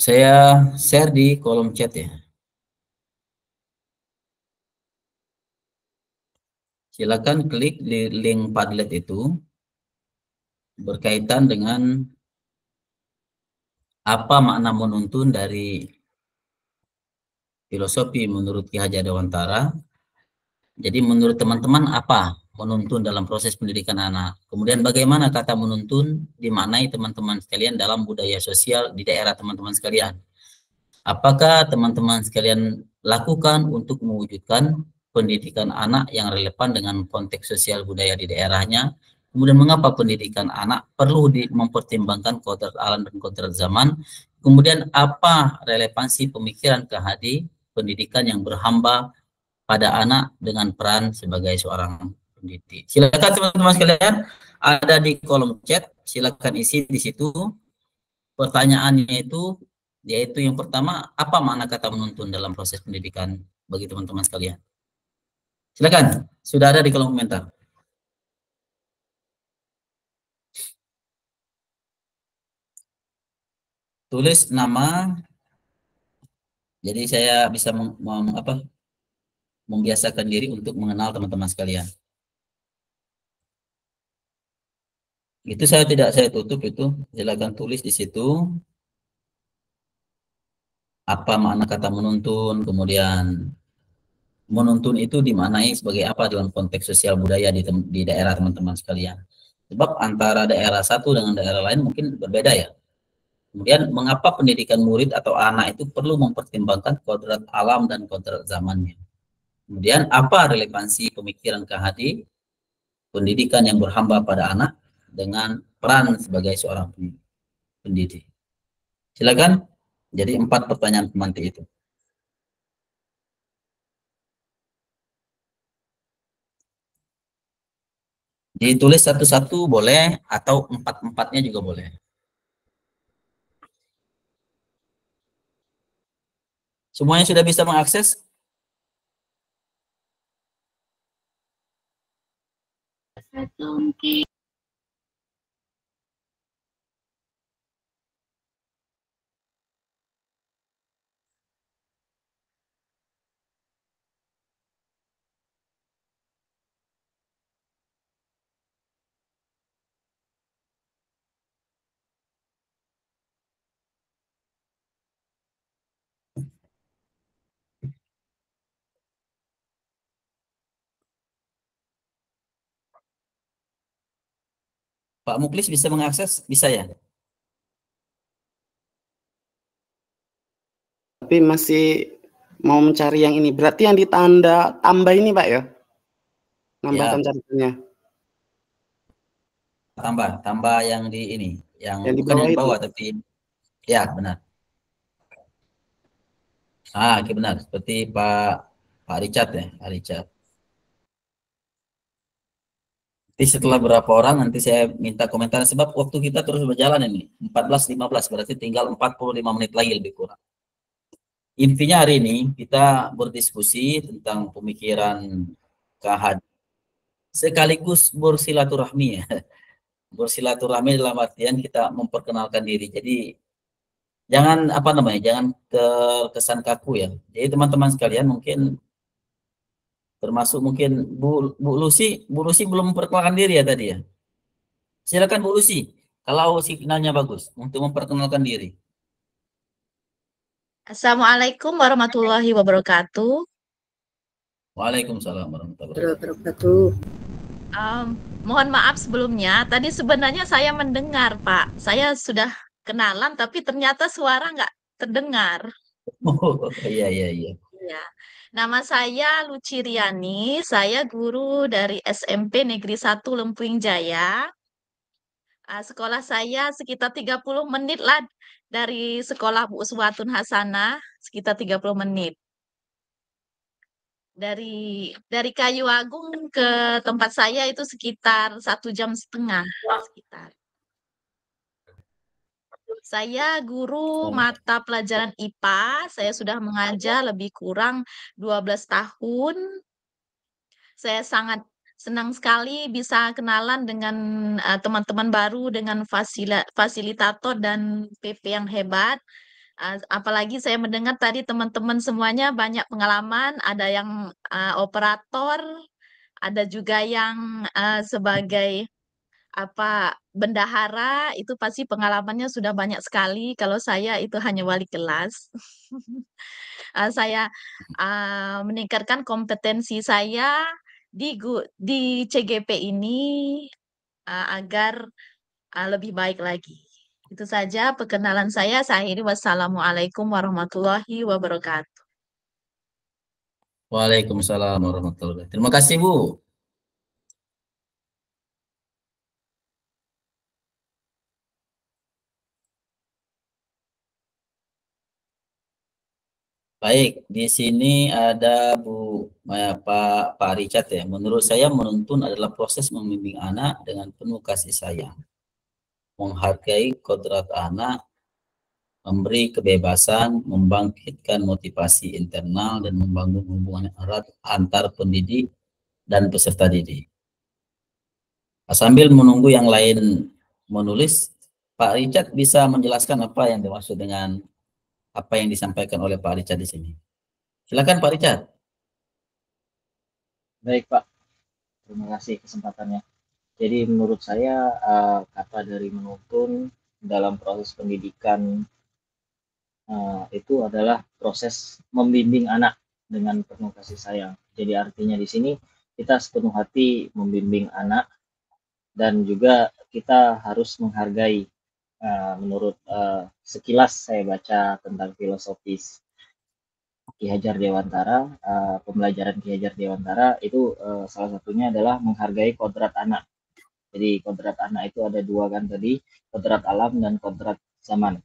Saya share di kolom chat ya. Silakan klik di link Padlet itu berkaitan dengan apa makna menuntun dari filosofi menurut Ki Hajar Dewantara. Jadi menurut teman-teman apa menuntun dalam proses pendidikan anak? Kemudian bagaimana kata menuntun dimaknai teman-teman sekalian dalam budaya sosial di daerah teman-teman sekalian? Apakah teman-teman sekalian lakukan untuk mewujudkan pendidikan anak yang relevan dengan konteks sosial budaya di daerahnya? Kemudian mengapa pendidikan anak perlu mempertimbangkan kodrat alam dan kodrat zaman? Kemudian apa relevansi pemikiran KHD pendidikan yang berhamba pada anak dengan peran sebagai seorang pendidik? Silakan teman-teman sekalian, ada di kolom chat, silakan isi di situ. Pertanyaannya itu yaitu yang pertama, apa makna kata menuntun dalam proses pendidikan bagi teman-teman sekalian? Silakan, sudah ada di kolom komentar. Tulis nama, jadi saya bisa membiasakan diri untuk mengenal teman-teman sekalian. Itu saya tutup itu, silakan tulis di situ apa makna kata menuntun, kemudian menuntun itu dimaknai sebagai apa dalam konteks sosial budaya di daerah teman-teman sekalian. Sebab antara daerah satu dengan daerah lain mungkin berbeda ya. Kemudian mengapa pendidikan murid atau anak itu perlu mempertimbangkan kodrat alam dan kodrat zamannya. Kemudian apa relevansi pemikiran KHD pendidikan yang berhamba pada anak dengan peran sebagai seorang pendidik. Silakan. Jadi 4 pertanyaan pemantik itu. Ditulis satu-satu boleh atau 4-4-nya juga boleh. Semuanya sudah bisa mengakses? Pak Muklis bisa mengakses? Bisa ya? Tapi masih mau mencari yang ini. Berarti yang ditanda tambah ini Pak ya? Nambahkan Ya. catatannya. Tambah yang di ini, yang Yang di bukan bawah yang di itu. bawah tapi ya benar. Oke, benar. Seperti Pak Richard ya, Pak Richard. Nanti setelah berapa orang nanti saya minta komentar sebab waktu kita terus berjalan ini 14.15 berarti tinggal 45 menit lagi lebih kurang. Intinya hari ini kita berdiskusi tentang pemikiran kehadiran sekaligus bersilaturahmi ya. Bersilaturahmi dalam artian kita memperkenalkan diri. Jadi jangan apa namanya, jangan terkesan kaku ya. Jadi teman-teman sekalian mungkin termasuk mungkin Bu Lucy belum memperkenalkan diri ya tadi ya. Silakan Bu Lucy, kalau signalnya bagus untuk memperkenalkan diri. Assalamualaikum warahmatullahi wabarakatuh. Waalaikumsalam warahmatullahi Wabarakatuh. Mohon maaf sebelumnya, tadi sebenarnya saya mendengar Pak. Saya sudah kenalan tapi ternyata suara nggak terdengar. Oh, iya. Ya. Nama saya Luci Riani, saya guru dari SMP Negeri 1 Lempuying Jaya. Sekolah saya sekitar 30 menit lah dari sekolah Bu Uswatun Hasanah, sekitar 30 menit. Dari Kayu Agung ke tempat saya itu sekitar 1,5 jam sekitar. Saya guru mata pelajaran IPA, saya sudah mengajar lebih kurang 12 tahun. Saya sangat senang sekali bisa kenalan dengan teman-teman baru, dengan fasilitator dan PP yang hebat. Apalagi saya mendengar tadi teman-teman semuanya banyak pengalaman, ada yang operator, ada juga yang sebagai bendahara, itu pasti pengalamannya sudah banyak sekali. Kalau saya itu hanya wali kelas. Saya meningkatkan kompetensi saya di CGP ini agar lebih baik lagi. Itu saja perkenalan saya. Saya akhiri wassalamualaikum warahmatullahi wabarakatuh. Waalaikumsalam warahmatullahi wabarakatuh. Terima kasih Bu. Baik, di sini ada Pak Richard ya. Menurut saya menuntun adalah proses membimbing anak dengan penuh kasih sayang, menghargai kodrat anak, memberi kebebasan, membangkitkan motivasi internal, dan membangun hubungan erat antar pendidik dan peserta didik. Sambil menunggu yang lain menulis, Pak Richard bisa menjelaskan apa yang dimaksud dengan apa yang disampaikan oleh Pak Richard di sini. Silakan Pak Richard. Baik Pak, terima kasih kesempatannya. Jadi menurut saya kata dari menuntun dalam proses pendidikan itu adalah proses membimbing anak dengan penuh kasih sayang. Jadi artinya di sini kita sepenuh hati membimbing anak dan juga kita harus menghargai. Menurut sekilas saya baca tentang filosofis Ki Hajar Dewantara, pembelajaran Ki Hajar Dewantara itu salah satunya adalah menghargai kodrat anak. Jadi kodrat anak itu ada dua kan tadi, kodrat alam dan kodrat zaman.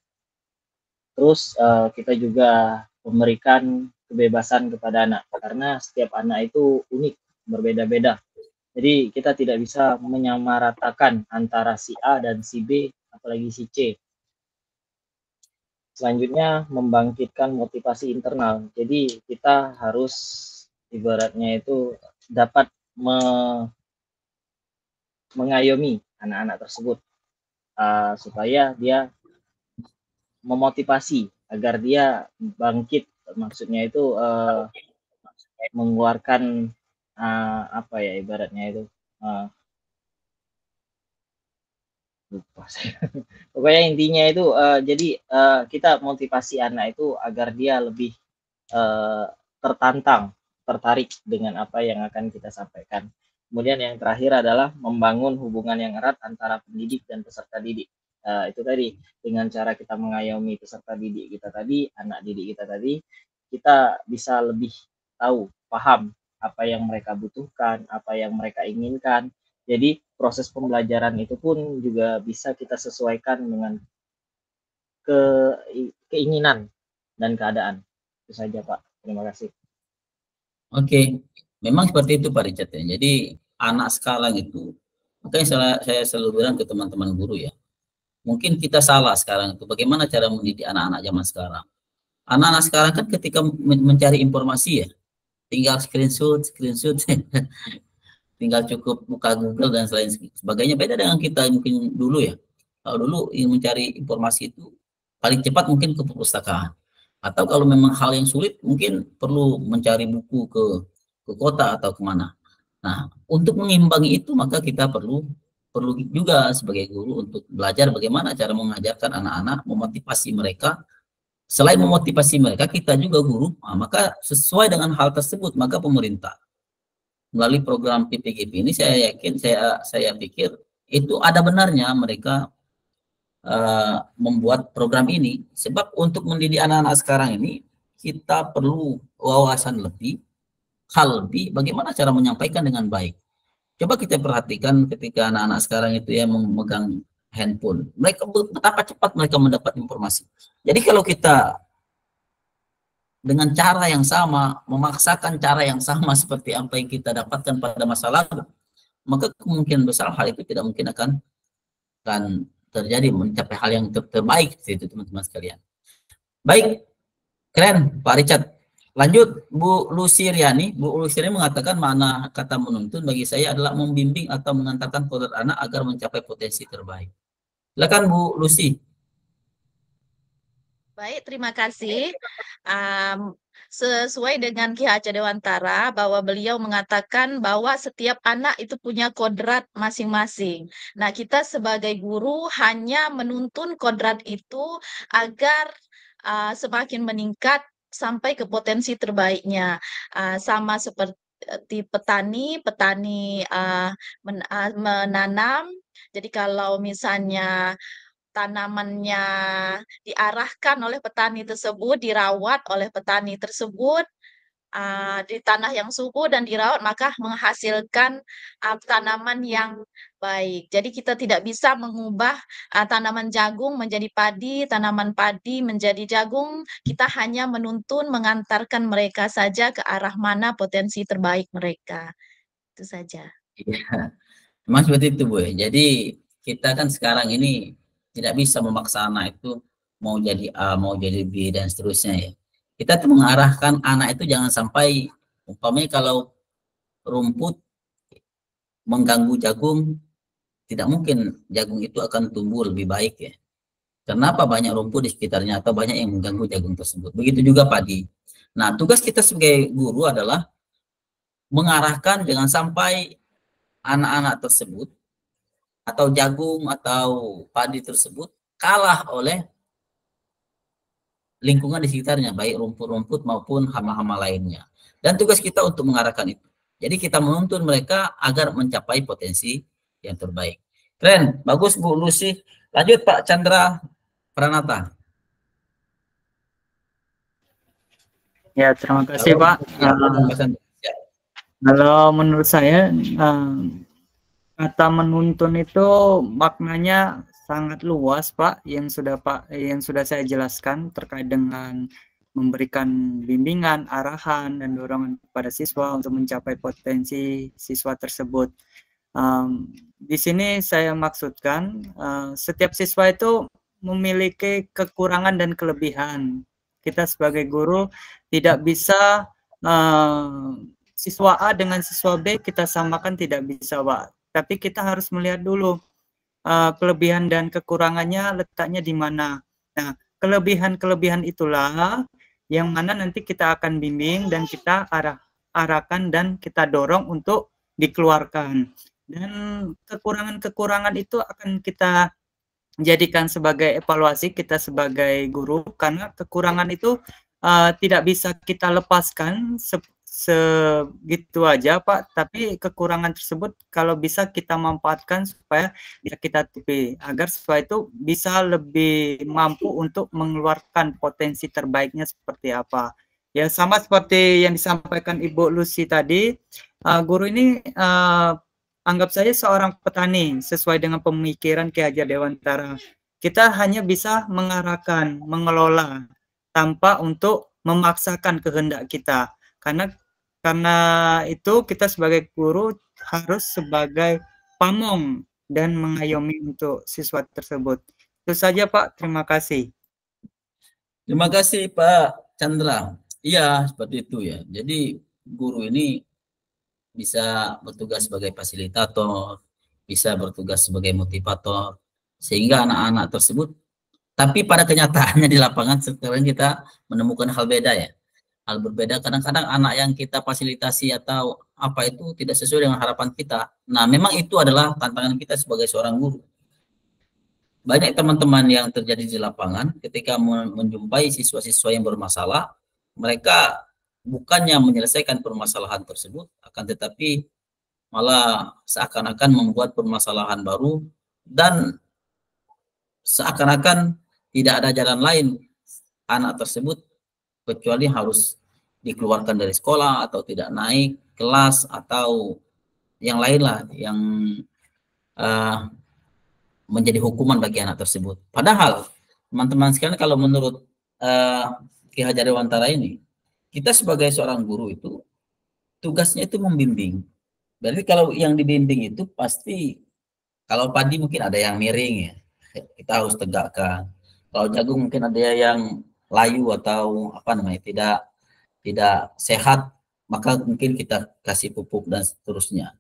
Terus kita juga memberikan kebebasan kepada anak karena setiap anak itu unik, berbeda-beda. Jadi kita tidak bisa menyamaratakan antara si A dan si B, apalagi si C. Selanjutnya membangkitkan motivasi internal. Jadi kita harus ibaratnya itu dapat mengayomi anak-anak tersebut supaya dia memotivasi agar dia bangkit. Maksudnya itu mengeluarkan apa ya ibaratnya itu lupa saya. Pokoknya intinya itu jadi kita motivasi anak itu agar dia lebih tertantang, tertarik dengan apa yang akan kita sampaikan. Kemudian yang terakhir adalah membangun hubungan yang erat antara pendidik dan peserta didik. Itu tadi, dengan cara kita mengayomi peserta didik kita tadi, anak didik kita tadi, kita bisa lebih tahu, paham apa yang mereka butuhkan, apa yang mereka inginkan. Jadi proses pembelajaran itu pun juga bisa kita sesuaikan dengan keinginan dan keadaan. Itu saja Pak, terima kasih. Oke, memang seperti itu Pak Richard ya. Jadi anak sekarang itu, makanya saya selalu bilang ke teman-teman guru ya, mungkin kita salah sekarang itu bagaimana cara mendidik anak-anak zaman sekarang. Anak-anak sekarang kan ketika mencari informasi ya, tinggal screenshot, tinggal cukup buka Google dan lain sebagainya. Beda dengan kita mungkin dulu ya. Kalau dulu ingin mencari informasi itu paling cepat mungkin ke perpustakaan. Atau kalau memang hal yang sulit mungkin perlu mencari buku ke kota atau kemana. Nah, untuk mengimbangi itu maka kita perlu juga sebagai guru untuk belajar bagaimana cara mengajarkan anak-anak, memotivasi mereka. Selain memotivasi mereka, kita juga guru. Nah, maka sesuai dengan hal tersebut maka pemerintah melalui program PPGP ini saya yakin, saya pikir itu ada benarnya mereka membuat program ini, sebab untuk mendidik anak-anak sekarang ini kita perlu wawasan lebih, hal lebih, bagaimana cara menyampaikan dengan baik. Coba kita perhatikan ketika anak-anak sekarang itu ya memegang handphone, mereka betapa cepat mereka mendapat informasi. Jadi kalau kita dengan cara yang sama, memaksakan cara yang sama seperti apa yang kita dapatkan pada masa lalu, maka kemungkinan besar hal itu tidak mungkin akan terjadi, mencapai hal yang terbaik itu teman-teman sekalian. Baik, keren Pak Richard. Lanjut Bu Lusiriani. Bu Lusiriani mengatakan makna kata menuntun bagi saya adalah membimbing atau mengantarkan kodrat anak agar mencapai potensi terbaik. Silakan Bu Lucy. Baik, terima kasih. Sesuai dengan Ki Hajar Dewantara bahwa beliau mengatakan bahwa setiap anak itu punya kodrat masing-masing. Nah, kita sebagai guru hanya menuntun kodrat itu agar semakin meningkat sampai ke potensi terbaiknya. Sama seperti petani menanam. Jadi kalau misalnya tanamannya diarahkan oleh petani tersebut, dirawat oleh petani tersebut di tanah yang subur dan dirawat, maka menghasilkan tanaman yang baik. Jadi kita tidak bisa mengubah tanaman jagung menjadi padi, tanaman padi menjadi jagung. Kita hanya menuntun, mengantarkan mereka saja ke arah mana potensi terbaik mereka. Itu saja. Iya, memang seperti itu Bu. Jadi kita kan sekarang ini tidak bisa memaksa anak itu mau jadi A, mau jadi B, dan seterusnya ya. Kita tuh mengarahkan anak itu jangan sampai, umpamanya kalau rumput mengganggu jagung, tidak mungkin jagung itu akan tumbuh lebih baik ya. Kenapa banyak rumput di sekitarnya atau banyak yang mengganggu jagung tersebut. Begitu juga padi. Nah, tugas kita sebagai guru adalah mengarahkan jangan sampai anak-anak tersebut atau jagung atau padi tersebut kalah oleh lingkungan di sekitarnya, baik rumput-rumput maupun hama-hama lainnya. Dan tugas kita untuk mengarahkan itu. Jadi kita menuntun mereka agar mencapai potensi yang terbaik. Keren, bagus Bu Lucy. Lanjut Pak Chandra Pranata. Ya, terima kasih Pak. Kalau menurut saya kata menuntun itu maknanya sangat luas Pak, yang sudah saya jelaskan terkait dengan memberikan bimbingan, arahan, dan dorongan kepada siswa untuk mencapai potensi siswa tersebut. Di sini saya maksudkan setiap siswa itu memiliki kekurangan dan kelebihan. Kita sebagai guru tidak bisa siswa A dengan siswa B kita samakan, tidak bisa Pak. Tapi kita harus melihat dulu kelebihan dan kekurangannya letaknya di mana. Nah, kelebihan-kelebihan itulah yang mana nanti kita akan bimbing dan kita arahkan dan kita dorong untuk dikeluarkan. Dan kekurangan-kekurangan itu akan kita jadikan sebagai evaluasi kita sebagai guru, karena kekurangan itu tidak bisa kita lepaskan segitu aja Pak, tapi kekurangan tersebut kalau bisa kita manfaatkan supaya bisa kita tutupi agar siswa itu bisa lebih mampu untuk mengeluarkan potensi terbaiknya seperti apa. Ya sama seperti yang disampaikan Ibu Lucy tadi, guru ini anggap saja seorang petani sesuai dengan pemikiran Ki Hajar Dewantara. Kita hanya bisa mengarahkan, mengelola tanpa untuk memaksakan kehendak kita. Karena itu kita sebagai guru harus sebagai pamong dan mengayomi untuk siswa tersebut. Itu saja Pak, terima kasih. Terima kasih Pak Chandra. Iya, seperti itu ya. Jadi guru ini bisa bertugas sebagai fasilitator, bisa bertugas sebagai motivator, sehingga anak-anak tersebut, tapi pada kenyataannya di lapangan sekarang kita menemukan hal beda ya. Hal berbeda, kadang-kadang anak yang kita fasilitasi atau apa itu tidak sesuai dengan harapan kita. Nah, memang itu adalah tantangan kita sebagai seorang guru. Banyak teman-teman yang terjadi di lapangan ketika menjumpai siswa-siswa yang bermasalah, mereka bukannya menyelesaikan permasalahan tersebut, akan tetapi malah seakan-akan membuat permasalahan baru dan seakan-akan tidak ada jalan lain anak tersebut kecuali harus dikeluarkan dari sekolah atau tidak naik kelas atau yang lain lah yang menjadi hukuman bagi anak tersebut. Padahal teman-teman sekalian, kalau menurut Ki Hajar Dewantara ini, kita sebagai seorang guru itu tugasnya itu membimbing. Berarti kalau yang dibimbing itu pasti, kalau padi mungkin ada yang miring ya, kita harus tegakkan. Kalau jagung mungkin ada yang layu atau apa namanya tidak sehat, maka mungkin kita kasih pupuk dan seterusnya.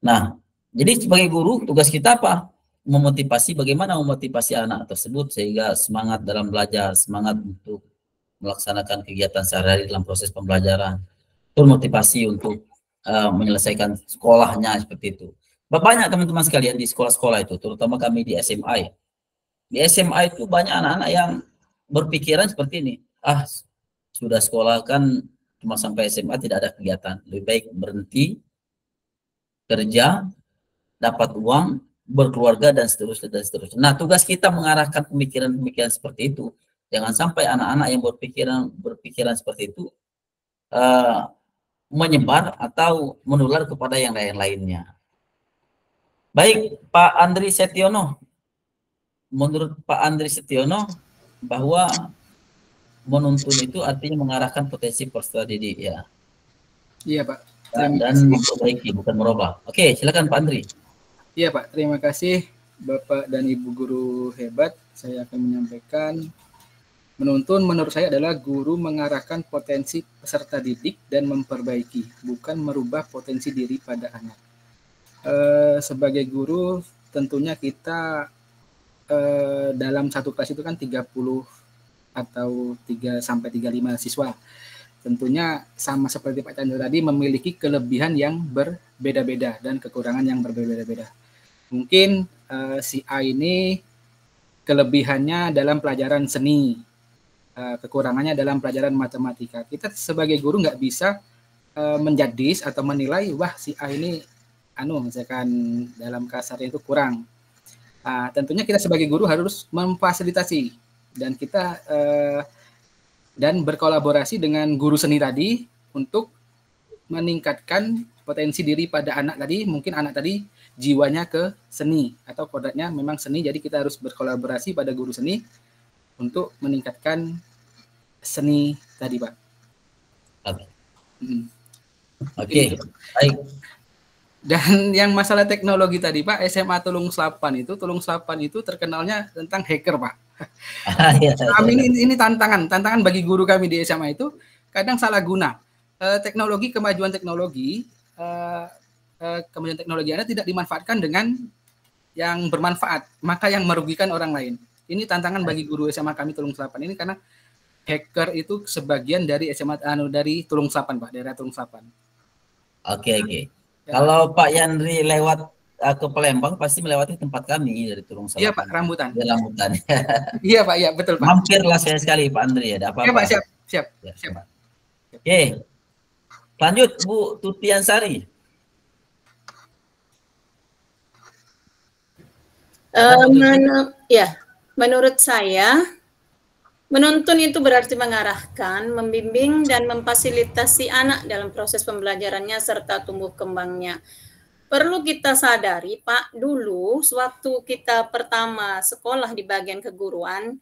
Nah, jadi sebagai guru tugas kita apa? Memotivasi, bagaimana memotivasi anak tersebut sehingga semangat dalam belajar, semangat untuk melaksanakan kegiatan sehari-hari dalam proses pembelajaran, termotivasi untuk menyelesaikan sekolahnya seperti itu. Banyak teman-teman sekalian di sekolah-sekolah itu, terutama kami di SMA ya. Di SMA itu banyak anak-anak yang berpikiran seperti ini, sudah sekolah kan cuma sampai SMA tidak ada kegiatan, lebih baik berhenti kerja, dapat uang, berkeluarga dan seterusnya dan seterusnya. Nah, tugas kita mengarahkan pemikiran-pemikiran seperti itu. Jangan sampai anak-anak yang berpikiran seperti itu menyebar atau menular kepada yang lain-lainnya. Baik, Pak Andri Setiono. Menurut Pak Andri Setiono, bahwa menuntun itu artinya mengarahkan potensi peserta didik ya. Iya Pak. Dan memperbaiki, bukan merubah. Oke, silakan Pak Andri. Iya Pak, terima kasih Bapak dan Ibu guru hebat. Saya akan menyampaikan, menuntun menurut saya adalah guru mengarahkan potensi peserta didik dan memperbaiki, bukan merubah potensi diri pada anak. Sebagai guru tentunya kita dalam satu kelas itu kan 30 atau 3 sampai 35 siswa. Tentunya sama seperti Pak Chandra tadi, memiliki kelebihan yang berbeda-beda dan kekurangan yang berbeda-beda. Mungkin si A ini kelebihannya dalam pelajaran seni, kekurangannya dalam pelajaran matematika. Kita sebagai guru nggak bisa menjudge atau menilai, wah si A ini misalkan dalam kasarnya itu kurang. Tentunya kita sebagai guru harus memfasilitasi dan kita dan berkolaborasi dengan guru seni tadi untuk meningkatkan potensi diri pada anak tadi. Mungkin anak tadi jiwanya ke seni atau kodratnya memang seni, jadi kita harus berkolaborasi pada guru seni untuk meningkatkan seni tadi, Pak. Oke, baik. Dan yang masalah teknologi tadi, Pak, SMA Tulung Selapan itu terkenalnya tentang hacker, Pak. Kami ini tantangan bagi guru kami di SMA itu kadang salah guna. Kemajuan teknologi Anda tidak dimanfaatkan dengan yang bermanfaat, maka yang merugikan orang lain. Ini tantangan bagi guru SMA kami Tulung Selapan ini, karena hacker itu sebagian dari SMA dari Tulung Selapan, Pak, daerah Tulung Selapan. Oke. Kalau Pak Yandri lewat ke Palembang pasti melewati tempat kami dari Tulung Selapan. Iya Pak, Rambutan. Di Rambutan. Iya Pak, iya betul Pak. Mampirlah saya sekali Pak Andri ya, ada apa-apa. Iya Pak, siap. Oke. Lanjut Bu Tuti Ansari. Menurut saya, menuntun itu berarti mengarahkan, membimbing, dan memfasilitasi anak dalam proses pembelajarannya serta tumbuh kembangnya. Perlu kita sadari, Pak, dulu sewaktu kita pertama sekolah di bagian keguruan,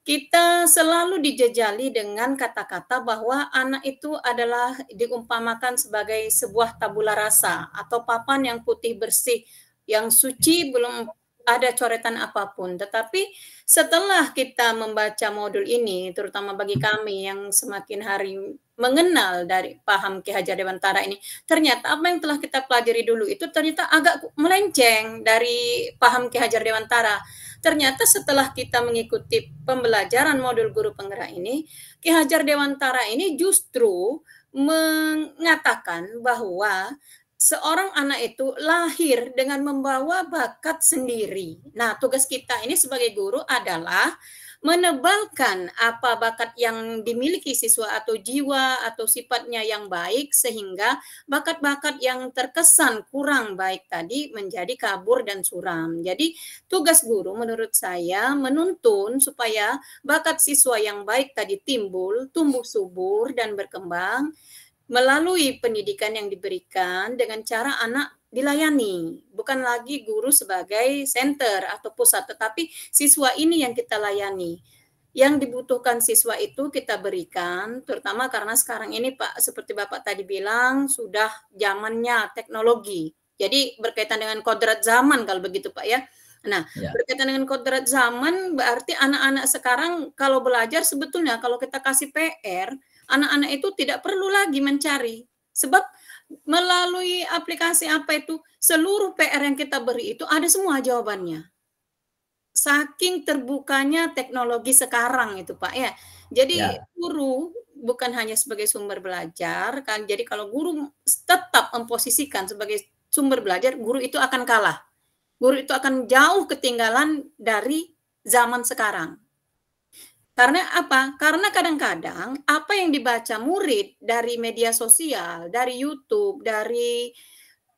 kita selalu dijejali dengan kata-kata bahwa anak itu adalah diumpamakan sebagai sebuah tabula rasa atau papan yang putih bersih, yang suci, belum ada coretan apapun. Tetapi setelah kita membaca modul ini, terutama bagi kami yang semakin hari mengenal dari paham Ki Hajar Dewantara ini, ternyata apa yang telah kita pelajari dulu itu ternyata agak melenceng dari paham Ki Hajar Dewantara. Ternyata setelah kita mengikuti pembelajaran modul guru penggerak ini, Ki Hajar Dewantara ini justru mengatakan bahwa seorang anak itu lahir dengan membawa bakat sendiri. Nah, tugas kita ini sebagai guru adalah menebalkan apa bakat yang dimiliki siswa atau jiwa atau sifatnya yang baik sehingga bakat-bakat yang terkesan kurang baik tadi menjadi kabur dan suram. Jadi tugas guru menurut saya menuntun supaya bakat siswa yang baik tadi timbul, tumbuh subur dan berkembang melalui pendidikan yang diberikan dengan cara anak dilayani, bukan lagi guru sebagai center atau pusat, tetapi siswa ini yang kita layani. Yang dibutuhkan siswa itu kita berikan, terutama karena sekarang ini Pak, seperti Bapak tadi bilang, sudah zamannya teknologi. Jadi berkaitan dengan kodrat zaman kalau begitu Pak ya. Nah, berkaitan dengan kodrat zaman berarti anak-anak sekarang kalau belajar sebetulnya kalau kita kasih PR, anak-anak itu tidak perlu lagi mencari. Sebab melalui aplikasi apa itu, seluruh PR yang kita beri itu ada semua jawabannya. Saking terbukanya teknologi sekarang itu Pak ya. Jadi guru bukan hanya sebagai sumber belajar kan. Jadi kalau guru tetap memposisikan sebagai sumber belajar, guru itu akan kalah. Guru itu akan jauh ketinggalan dari zaman sekarang. Karena apa? Karena kadang-kadang apa yang dibaca murid dari media sosial, dari YouTube, dari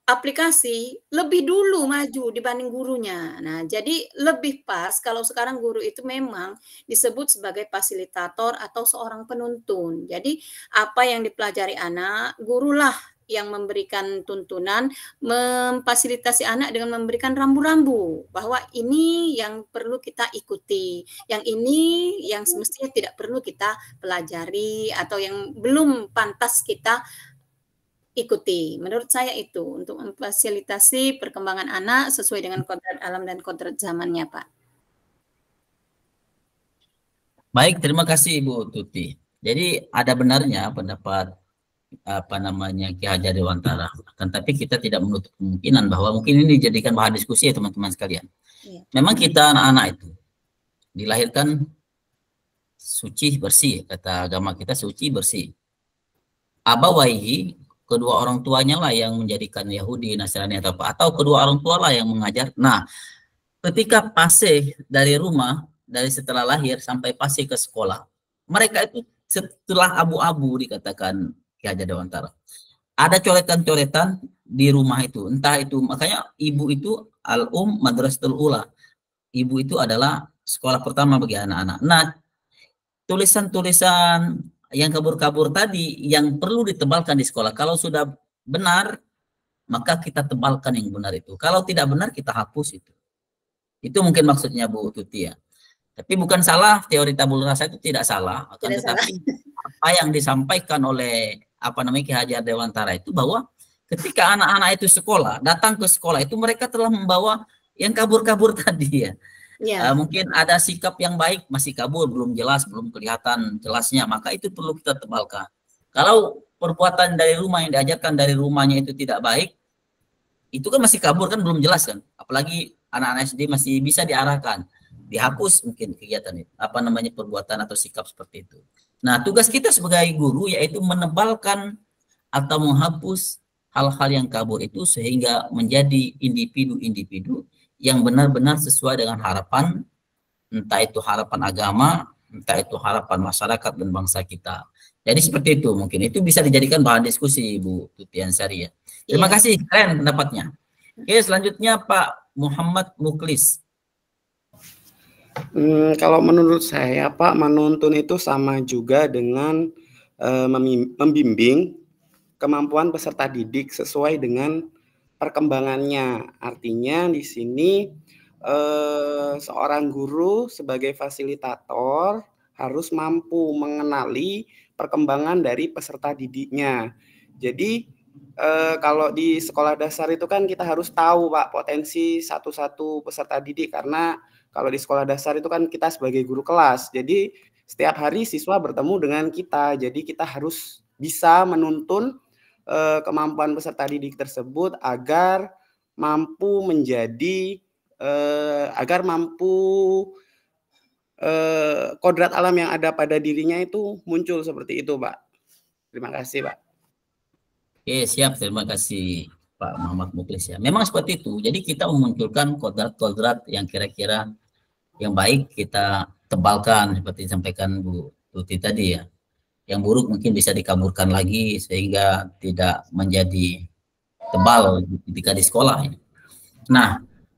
aplikasi lebih dulu maju dibanding gurunya. Nah, jadi lebih pas kalau sekarang guru itu memang disebut sebagai fasilitator atau seorang penuntun. Jadi apa yang dipelajari anak, gurulah yang memberikan tuntunan, memfasilitasi anak dengan memberikan rambu-rambu bahwa ini yang perlu kita ikuti, yang ini yang semestinya tidak perlu kita pelajari atau yang belum pantas kita ikuti. Menurut saya itu untuk memfasilitasi perkembangan anak sesuai dengan kodrat alam dan kodrat zamannya, Pak. Baik, terima kasih Ibu Tuti. Jadi ada benarnya pendapat Ki Hajar Dewantara, akan tapi kita tidak menutup kemungkinan bahwa mungkin ini dijadikan bahan diskusi ya teman-teman sekalian. Memang kita anak-anak itu dilahirkan suci bersih, kata agama kita suci bersih. Abawaihi, kedua orang tuanya lah yang menjadikan Yahudi, Nasrani atau kedua orang tua lah yang mengajar. Nah, ketika fase dari rumah, dari setelah lahir sampai fase ke sekolah, mereka itu setelah abu-abu dikatakan Ki Hajar Dewantara. Ada coretan-coretan di rumah itu, entah itu makanya ibu itu al-um madrasatul ula. Ibu itu adalah sekolah pertama bagi anak-anak. Nah, tulisan-tulisan yang kabur-kabur tadi yang perlu ditebalkan di sekolah. Kalau sudah benar, maka kita tebalkan yang benar itu. Kalau tidak benar, kita hapus itu. Itu mungkin maksudnya Bu Tuti ya. Tapi bukan salah, teori tabula rasa itu tidak salah. Akan tetapi apa yang disampaikan oleh Ki Hajar Dewantara itu bahwa ketika anak-anak itu sekolah, datang ke sekolah itu mereka telah membawa yang kabur-kabur tadi ya. Mungkin ada sikap yang baik masih kabur, belum jelas, belum kelihatan jelasnya, maka itu perlu kita tebalkan. Kalau perbuatan dari rumah yang diajarkan dari rumahnya itu tidak baik, itu kan masih kabur kan belum jelas kan. Apalagi anak-anak SD masih bisa diarahkan, dihapus mungkin kegiatan itu, perbuatan atau sikap seperti itu. Nah, tugas kita sebagai guru yaitu menebalkan atau menghapus hal-hal yang kabur itu sehingga menjadi individu-individu yang benar-benar sesuai dengan harapan, entah itu harapan agama, entah itu harapan masyarakat dan bangsa kita. Jadi seperti itu, mungkin itu bisa dijadikan bahan diskusi Bu Tuti Ansari ya. Terima kasih, keren pendapatnya. Oke, selanjutnya Pak Muhammad Muklis. Kalau menurut saya Pak, menuntun itu sama juga dengan membimbing kemampuan peserta didik sesuai dengan perkembangannya. Artinya di sini seorang guru sebagai fasilitator harus mampu mengenali perkembangan dari peserta didiknya. Jadi kalau di sekolah dasar itu kan kita harus tahu Pak potensi satu-satu peserta didik, karena kalau di sekolah dasar itu kan kita sebagai guru kelas. Jadi setiap hari siswa bertemu dengan kita. Jadi kita harus bisa menuntun kemampuan peserta didik tersebut agar mampu menjadi kodrat alam yang ada pada dirinya itu muncul seperti itu, Pak. Terima kasih, Pak. Oke, siap. Terima kasih Pak Muhammad Muklis ya. Memang seperti itu. Jadi kita memunculkan kodrat-kodrat yang kira-kira yang baik kita tebalkan seperti disampaikan Bu Tuti tadi ya. Yang buruk mungkin bisa dikaburkan lagi sehingga tidak menjadi tebal ketika di sekolah. Ya. Nah,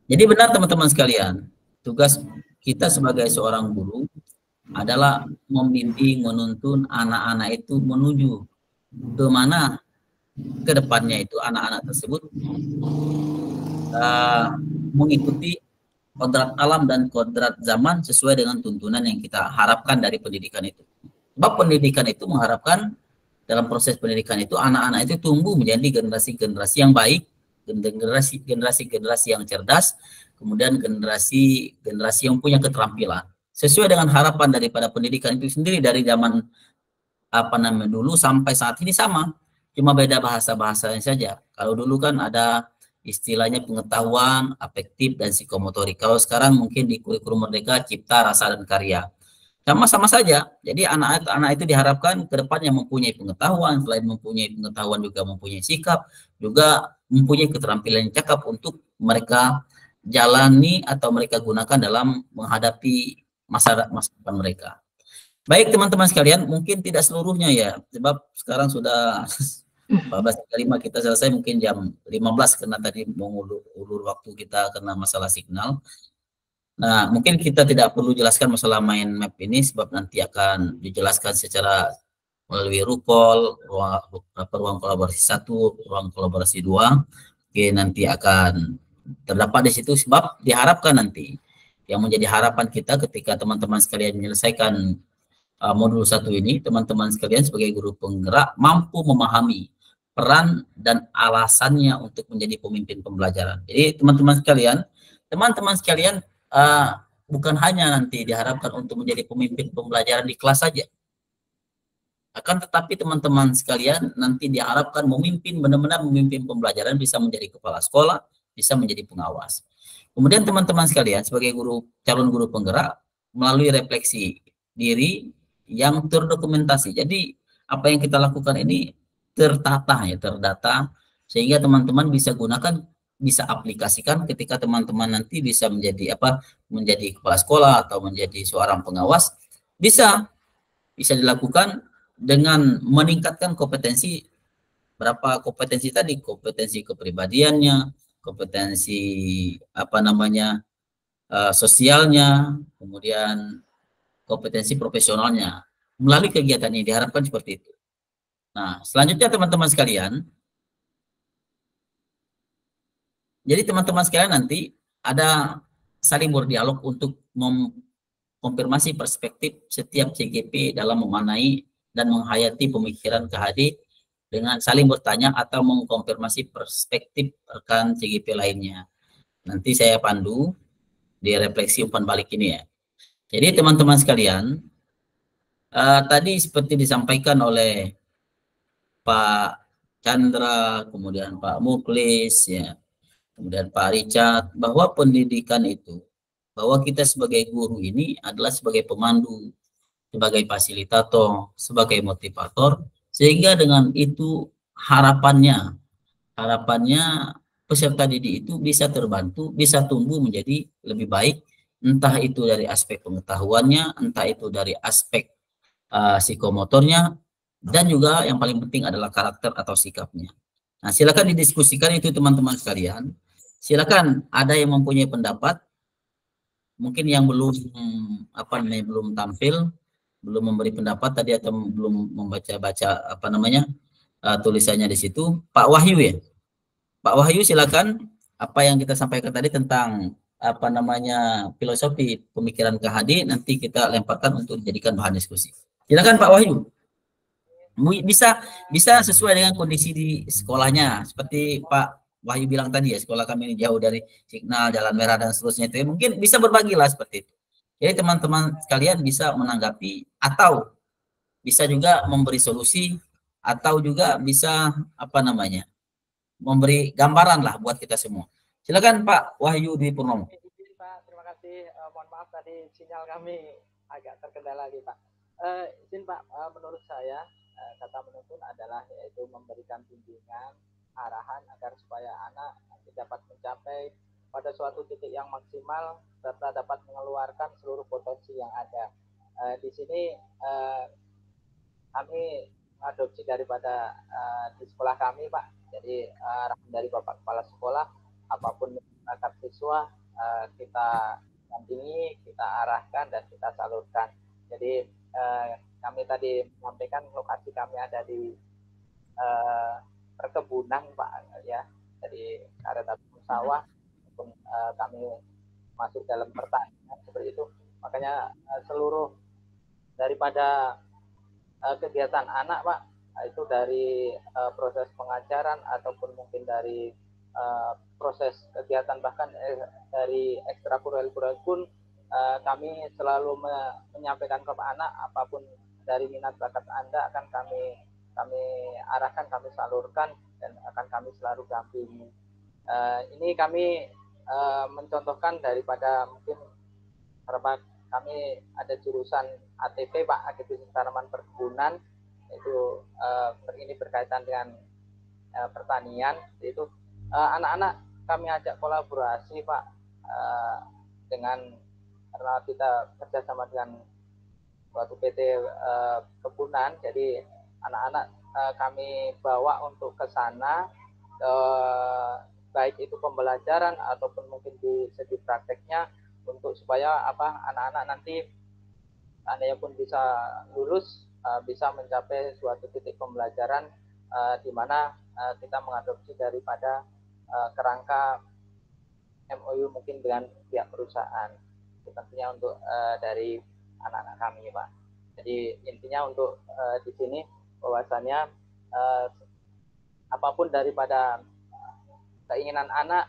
jadi benar teman-teman sekalian, tugas kita sebagai seorang guru adalah membimbing, menuntun anak-anak itu menuju ke mana ke depannya itu anak-anak tersebut mengikuti kodrat alam dan kodrat zaman sesuai dengan tuntunan yang kita harapkan dari pendidikan itu. Sebab pendidikan itu mengharapkan dalam proses pendidikan itu anak-anak itu tumbuh menjadi generasi-generasi yang baik, generasi-generasi yang cerdas, kemudian generasi yang punya keterampilan sesuai dengan harapan daripada pendidikan itu sendiri dari zaman dulu sampai saat ini sama, cuma beda bahasa-bahasanya saja. Kalau dulu kan ada istilahnya pengetahuan, afektif dan psikomotorik. Kalau sekarang mungkin di kurikulum Merdeka cipta, rasa dan karya. Sama-sama saja. Jadi anak-anak itu diharapkan ke depannya mempunyai pengetahuan, selain mempunyai pengetahuan juga mempunyai sikap, juga mempunyai keterampilan yang cakap untuk mereka jalani atau mereka gunakan dalam menghadapi masa depan mereka. Baik teman-teman sekalian, mungkin tidak seluruhnya ya, sebab sekarang sudah 14.05 kita selesai mungkin jam 15 karena tadi mengulur waktu kita karena masalah signal. Nah, mungkin kita tidak perlu jelaskan masalah mind map ini sebab nanti akan dijelaskan secara melalui RUPOL, ruang kolaborasi 1, ruang kolaborasi 2. Oke, nanti akan terdapat di situ sebab diharapkan nanti yang menjadi harapan kita ketika teman-teman sekalian menyelesaikan modul 1 ini, teman-teman sekalian sebagai guru penggerak mampu memahami peran dan alasannya untuk menjadi pemimpin pembelajaran. Jadi teman-teman sekalian bukan hanya nanti diharapkan untuk menjadi pemimpin pembelajaran di kelas saja. Akan tetapi teman-teman sekalian nanti diharapkan benar-benar memimpin pembelajaran, bisa menjadi kepala sekolah, bisa menjadi pengawas. Kemudian teman-teman sekalian sebagai calon guru penggerak melalui refleksi diri yang terdokumentasi. Jadi apa yang kita lakukan ini terdata, sehingga teman-teman bisa gunakan, bisa aplikasikan ketika teman-teman nanti bisa menjadi kepala sekolah atau menjadi seorang pengawas, bisa dilakukan dengan meningkatkan kompetensi. Berapa kompetensi tadi? Kompetensi kepribadiannya, kompetensi sosialnya, kemudian kompetensi profesionalnya. Melalui kegiatan ini diharapkan seperti itu. Nah, selanjutnya teman-teman sekalian, jadi teman-teman sekalian nanti ada saling berdialog untuk mengkonfirmasi perspektif setiap CGP dalam memaknai dan menghayati pemikiran KHD dengan saling bertanya atau mengkonfirmasi perspektif rekan CGP lainnya. Nanti saya pandu di refleksi umpan balik ini ya. Jadi teman-teman sekalian, tadi seperti disampaikan oleh Pak Chandra, kemudian Pak Muklis, ya, kemudian Pak Richard, bahwa pendidikan itu, bahwa kita sebagai guru ini adalah sebagai pemandu, sebagai fasilitator, sebagai motivator, sehingga dengan itu harapannya peserta didik itu bisa terbantu, bisa tumbuh menjadi lebih baik, entah itu dari aspek pengetahuannya, entah itu dari aspek psikomotornya, Dan juga yang paling penting adalah karakter atau sikapnya. Nah, silakan didiskusikan itu teman-teman sekalian. Silakan ada yang mempunyai pendapat, mungkin yang belum belum tampil, belum memberi pendapat tadi atau belum membaca-baca tulisannya di situ. Pak Wahyu ya. Pak Wahyu silakan, apa yang kita sampaikan tadi tentang filosofi pemikiran Kahadi nanti kita lemparkan untuk dijadikan bahan diskusi. Silakan Pak Wahyu. Bisa sesuai dengan kondisi di sekolahnya, seperti Pak Wahyu bilang tadi ya, sekolah kami ini jauh dari signal, jalan merah dan seterusnya itu, mungkin bisa berbagilah seperti itu. Jadi teman-teman sekalian bisa menanggapi atau bisa juga memberi solusi atau juga bisa memberi gambaran lah buat kita semua. Silakan Pak Wahyu Dwi Purnomo. Pak, terima kasih. Mohon maaf tadi sinyal kami agak terkendala lagi Pak. Izin Pak, menurut saya kata menuntun adalah yaitu memberikan bimbingan, arahan agar supaya anak nanti dapat mencapai pada suatu titik yang maksimal serta dapat mengeluarkan seluruh potensi yang ada. Di sini kami mengadopsi daripada di sekolah kami Pak. Jadi arahan dari Bapak Kepala Sekolah, apapun bakat siswa kita dampingi, kita arahkan dan kita salurkan. Jadi kami tadi menyampaikan lokasi kami ada di perkebunan Pak ya, jadi area sawah, maupun kami masuk dalam pertanian seperti itu. Makanya seluruh daripada kegiatan anak Pak itu dari proses pengajaran ataupun mungkin dari proses kegiatan bahkan dari ekstrakurikuler pun kami selalu menyampaikan kepada anak apapun dari minat bakat Anda akan kami arahkan, kami salurkan dan akan kami selalu dampingi. Ini kami mencontohkan daripada mungkin kami ada jurusan ATP Pak, Aktivitas Tanaman Perkebunan, itu ini berkaitan dengan pertanian. Itu anak-anak kami ajak kolaborasi Pak dengan, karena kita kerjasama dengan suatu PT kebunan, jadi anak-anak kami bawa untuk ke sana, baik itu pembelajaran ataupun mungkin di segi prakteknya, untuk supaya anak-anak nanti seandainya pun bisa lulus, bisa mencapai suatu titik pembelajaran di mana kita mengadopsi daripada kerangka MOU mungkin dengan pihak perusahaan. Itu tentunya untuk dari anak-anak kami Pak. Jadi intinya untuk di sini bahwasannya apapun daripada keinginan anak,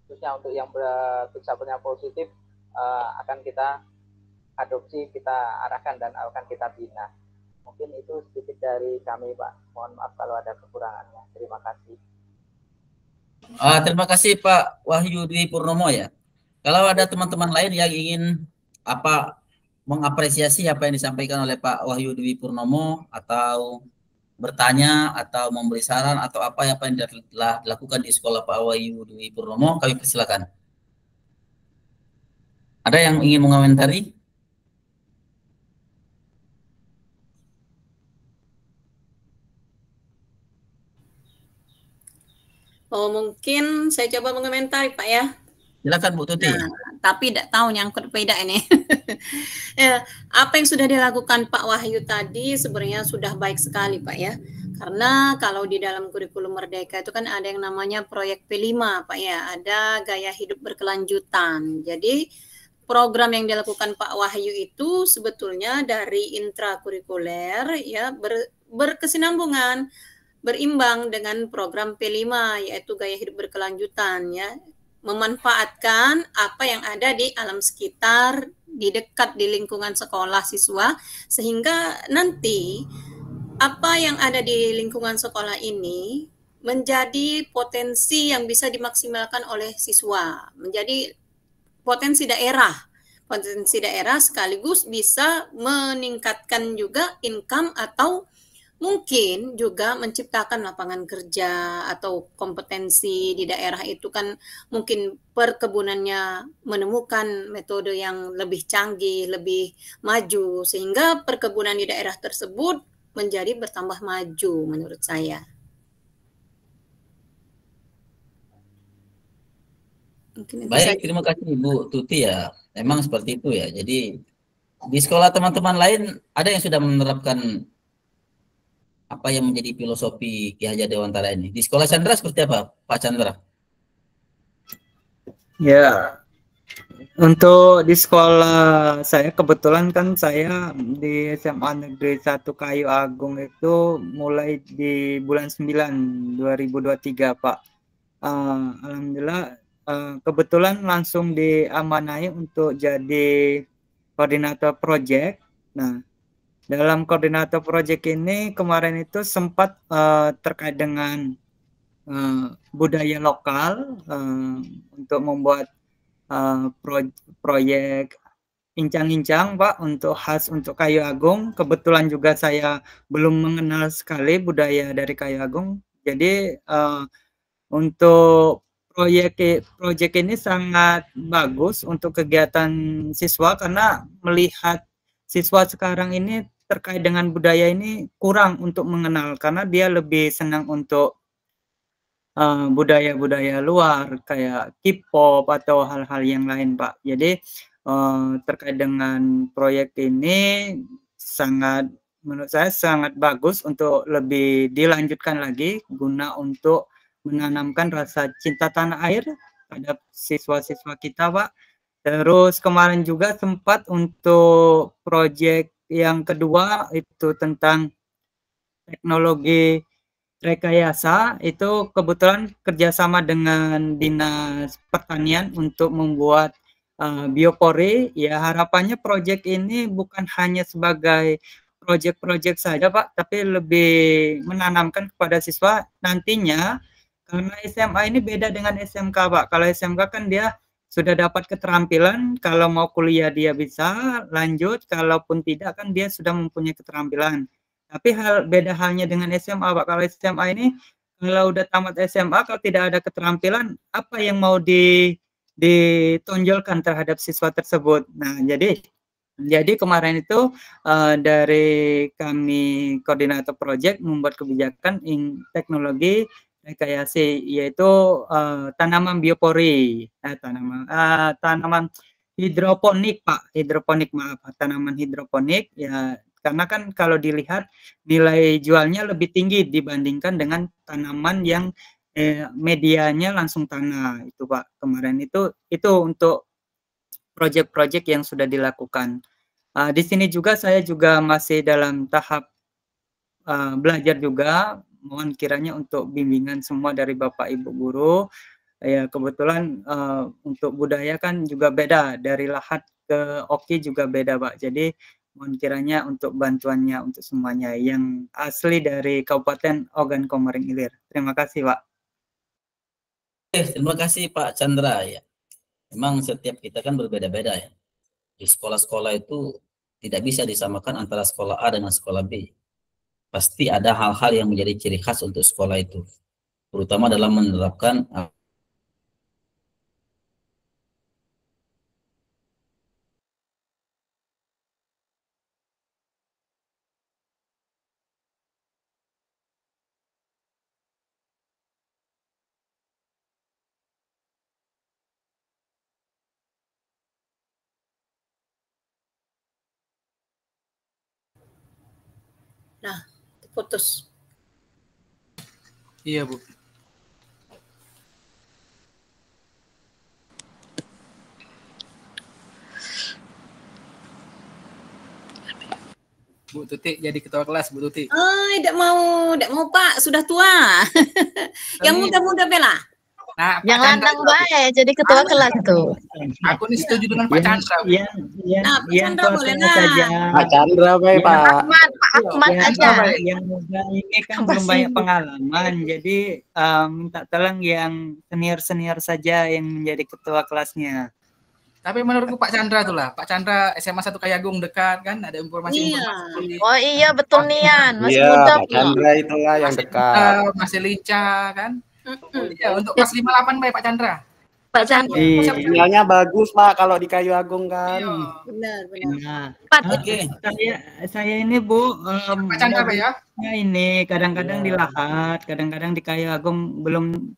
khususnya untuk yang berpikirnya positif, akan kita adopsi, kita arahkan dan akan kita bina. Mungkin itu sedikit dari kami Pak. Mohon maaf kalau ada kekurangannya. Terima kasih. Terima kasih Pak Wahyu Dwi Purnomo ya. Kalau ada teman-teman lain yang ingin mengapresiasi apa yang disampaikan oleh Pak Wahyu Dwi Purnomo, atau bertanya atau memberi saran atau apa yang telah dilakukan di sekolah Pak Wahyu Dwi Purnomo, kami persilakan. Ada yang ingin mengomentari? Oh, mungkin saya coba mengomentari Pak ya. Silakan Bu Tuti. Nah, tapi tidak tahu nyangkut beda ini. Ya, apa yang sudah dilakukan Pak Wahyu tadi sebenarnya sudah baik sekali Pak ya. Karena kalau di dalam kurikulum Merdeka itu kan ada yang namanya proyek P5 Pak ya, ada gaya hidup berkelanjutan. Jadi program yang dilakukan Pak Wahyu itu sebetulnya dari intrakurikuler ya, berkesinambungan, berimbang dengan program P5 yaitu gaya hidup berkelanjutan ya. Memanfaatkan apa yang ada di alam sekitar, di dekat di lingkungan sekolah siswa, sehingga nanti apa yang ada di lingkungan sekolah ini menjadi potensi yang bisa dimaksimalkan oleh siswa, menjadi potensi daerah sekaligus bisa meningkatkan juga income atau mungkin juga menciptakan lapangan kerja atau kompetensi di daerah itu kan, mungkin perkebunannya menemukan metode yang lebih canggih, lebih maju, sehingga perkebunan di daerah tersebut menjadi bertambah maju menurut saya. Mungkin itu saja. Baik, terima kasih Ibu Tuti ya. Memang seperti itu ya. Jadi di sekolah teman-teman lain ada yang sudah menerapkan apa yang menjadi filosofi Ki Hajar Dewantara ini. Di sekolah Chandra seperti apa, Pak Chandra? Ya, untuk di sekolah saya kebetulan kan saya di SMA Negeri 1 Kayu Agung itu mulai di bulan 9 2023, Pak. Alhamdulillah kebetulan langsung diamanahi untuk jadi koordinator project. Nah, dalam koordinator project ini kemarin itu sempat terkait dengan budaya lokal untuk membuat proyek incang-incang, Pak, untuk khas untuk Kayu Agung. Kebetulan juga saya belum mengenal sekali budaya dari Kayu Agung. Jadi untuk proyek ini sangat bagus untuk kegiatan siswa karena melihat siswa sekarang ini terkait dengan budaya ini kurang untuk mengenal karena dia lebih senang untuk budaya-budaya luar kayak K-pop atau hal-hal yang lain, Pak. Jadi terkait dengan proyek ini menurut saya sangat bagus untuk lebih dilanjutkan lagi guna untuk menanamkan rasa cinta tanah air pada siswa-siswa kita, Pak. Terus kemarin juga sempat untuk proyek yang kedua itu tentang teknologi rekayasa, itu kebetulan kerjasama dengan Dinas Pertanian untuk membuat biopori. Ya, harapannya proyek ini bukan hanya sebagai proyek-proyek saja, Pak, tapi lebih menanamkan kepada siswa nantinya, karena SMA ini beda dengan SMK, Pak. Kalau SMK kan dia sudah dapat keterampilan, kalau mau kuliah dia bisa lanjut, kalaupun tidak kan dia sudah mempunyai keterampilan. Tapi beda halnya dengan SMA, Pak. Kalau SMA ini, kalau udah tamat SMA, kalau tidak ada keterampilan, apa yang mau ditonjolkan terhadap siswa tersebut? Nah, jadi kemarin itu dari kami koordinator project membuat kebijakan teknologi rekayasa, yaitu tanaman biopori, tanaman hidroponik, Pak. Hidroponik, maaf, tanaman hidroponik ya. Karena kan kalau dilihat nilai jualnya lebih tinggi dibandingkan dengan tanaman yang medianya langsung tanah itu, Pak. Kemarin itu untuk proyek-proyek yang sudah dilakukan. Di sini juga saya juga masih dalam tahap belajar juga. Mohon kiranya untuk bimbingan semua dari Bapak Ibu guru. Ya, kebetulan untuk budaya kan juga beda, dari Lahat ke Oki juga beda, Pak. Jadi mohon kiranya untuk bantuannya untuk semuanya yang asli dari Kabupaten Ogan Komering Ilir. Terima kasih, Pak. Terima kasih Pak Chandra ya. Memang setiap kita kan berbeda-beda ya. Di sekolah-sekolah itu tidak bisa disamakan antara sekolah A dengan sekolah B. Pasti ada hal-hal yang menjadi ciri khas untuk sekolah itu, terutama dalam menerapkan Nah, putus. Iya, Bu. Bu Tuti jadi ketua kelas, Bu Tuti. Tidak mau Pak, sudah tua. Yang muda-muda Bella. Nah, yang lantang baik jadi ketua kelas tuh. Aku nih setuju dengan Pak Chandra. Nah, Pak Chandra boleh lah. Pak Chandra, baik Pak. Pak Ahmad aja. Yang muda ini kan belum banyak pengalaman, jadi minta tolong yang senior saja yang menjadi ketua kelasnya. Tapi menurutku Pak Chandra tuh lah, Pak Chandra SMA 1 Kayu Agung dekat kan, ada informasi. Oh iya betul Nian, masih iya, muda. Pak Chandra itulah yang dekat. Masih lincah kan. Ya, untuk kelas 58 baik Pak Chandra. Pak Chandra. Sinyalnya bagus Pak kalau di Kayu Agung kan. Benar. Nah, Oke. saya ini Bu, Pak Chandra Pak ya. mobilnya ini kadang-kadang di Lahat, kadang-kadang di Kayu Agung belum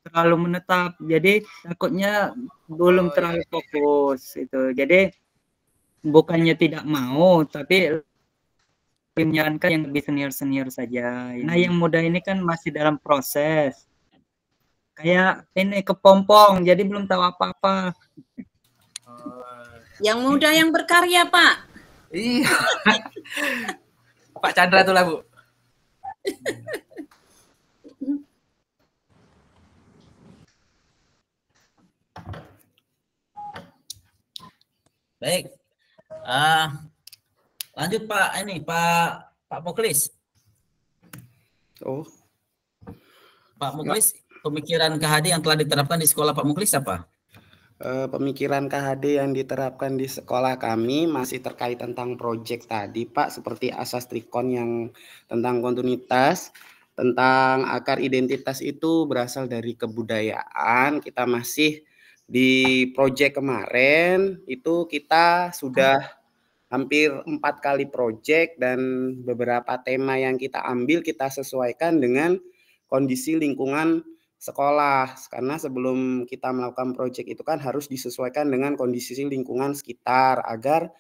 terlalu menetap. Jadi takutnya belum terlalu fokus itu. Jadi bukannya tidak mau, tapi menyarankan yang lebih senior-senior saja. Nah, yang muda ini kan masih dalam proses. Kayak ini kepompong, jadi belum tahu apa-apa. Yang muda yang berkarya, Pak. Iya. Pak Chandra tuh lah, Bu. Baik. Lanjut Pak Pak Muklis. Oh. Pak Muklis, pemikiran KHD yang telah diterapkan di sekolah Pak Muklis apa? Pemikiran KHD yang diterapkan di sekolah kami masih terkait tentang proyek tadi Pak, seperti asas trikon yang tentang kontinuitas, tentang akar identitas itu berasal dari kebudayaan. Kita masih di proyek kemarin itu kita sudah hampir 4 kali proyek, dan beberapa tema yang kita ambil kita sesuaikan dengan kondisi lingkungan sekolah, karena sebelum kita melakukan proyek itu kan harus disesuaikan dengan kondisi lingkungan sekitar agar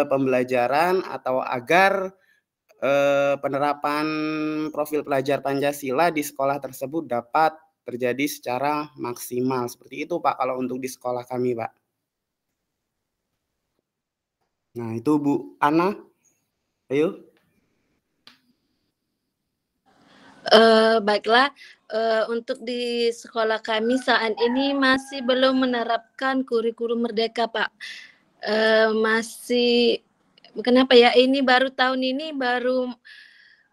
pembelajaran atau agar penerapan profil pelajar Pancasila di sekolah tersebut dapat terjadi secara maksimal. Seperti itu Pak kalau untuk di sekolah kami Pak. Nah itu Bu Ana, ayo. Baiklah, untuk di sekolah kami saat ini masih belum menerapkan kurikulum merdeka, Pak. Masih, kenapa ya, ini baru tahun ini baru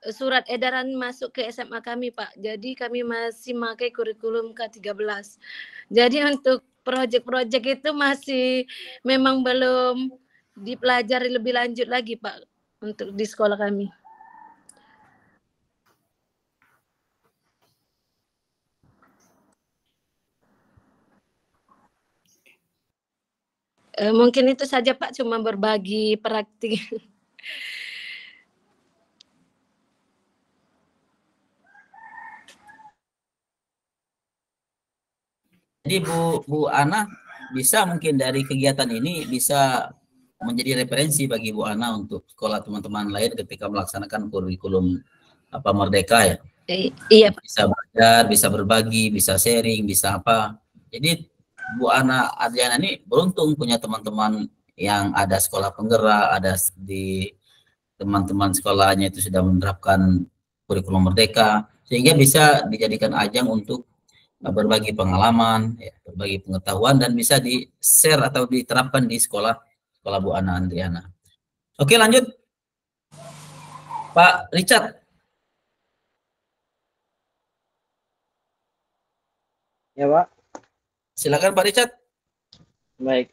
surat edaran masuk ke SMA kami, Pak. Jadi kami masih pakai kurikulum K13. Jadi untuk proyek-proyek itu masih memang belum dipelajari lebih lanjut lagi, Pak, untuk di sekolah kami. Mungkin itu saja Pak, cuma berbagi praktik. Jadi Bu Ana bisa mungkin dari kegiatan ini bisa menjadi referensi bagi Bu Ana untuk sekolah teman-teman lain ketika melaksanakan kurikulum merdeka ya. Iya Pak. Bisa belajar, bisa berbagi, bisa sharing, bisa apa. Jadi Bu Ana Adriana ini beruntung punya teman-teman yang ada sekolah penggerak, ada di teman-teman sekolahnya itu sudah menerapkan kurikulum merdeka, sehingga bisa dijadikan ajang untuk berbagi pengalaman, ya, berbagi pengetahuan, dan bisa di-share atau diterapkan di sekolah Bu Ana Andriana. Oke, lanjut. Pak Richard. Ya Pak. Silakan Pak Richard. Baik,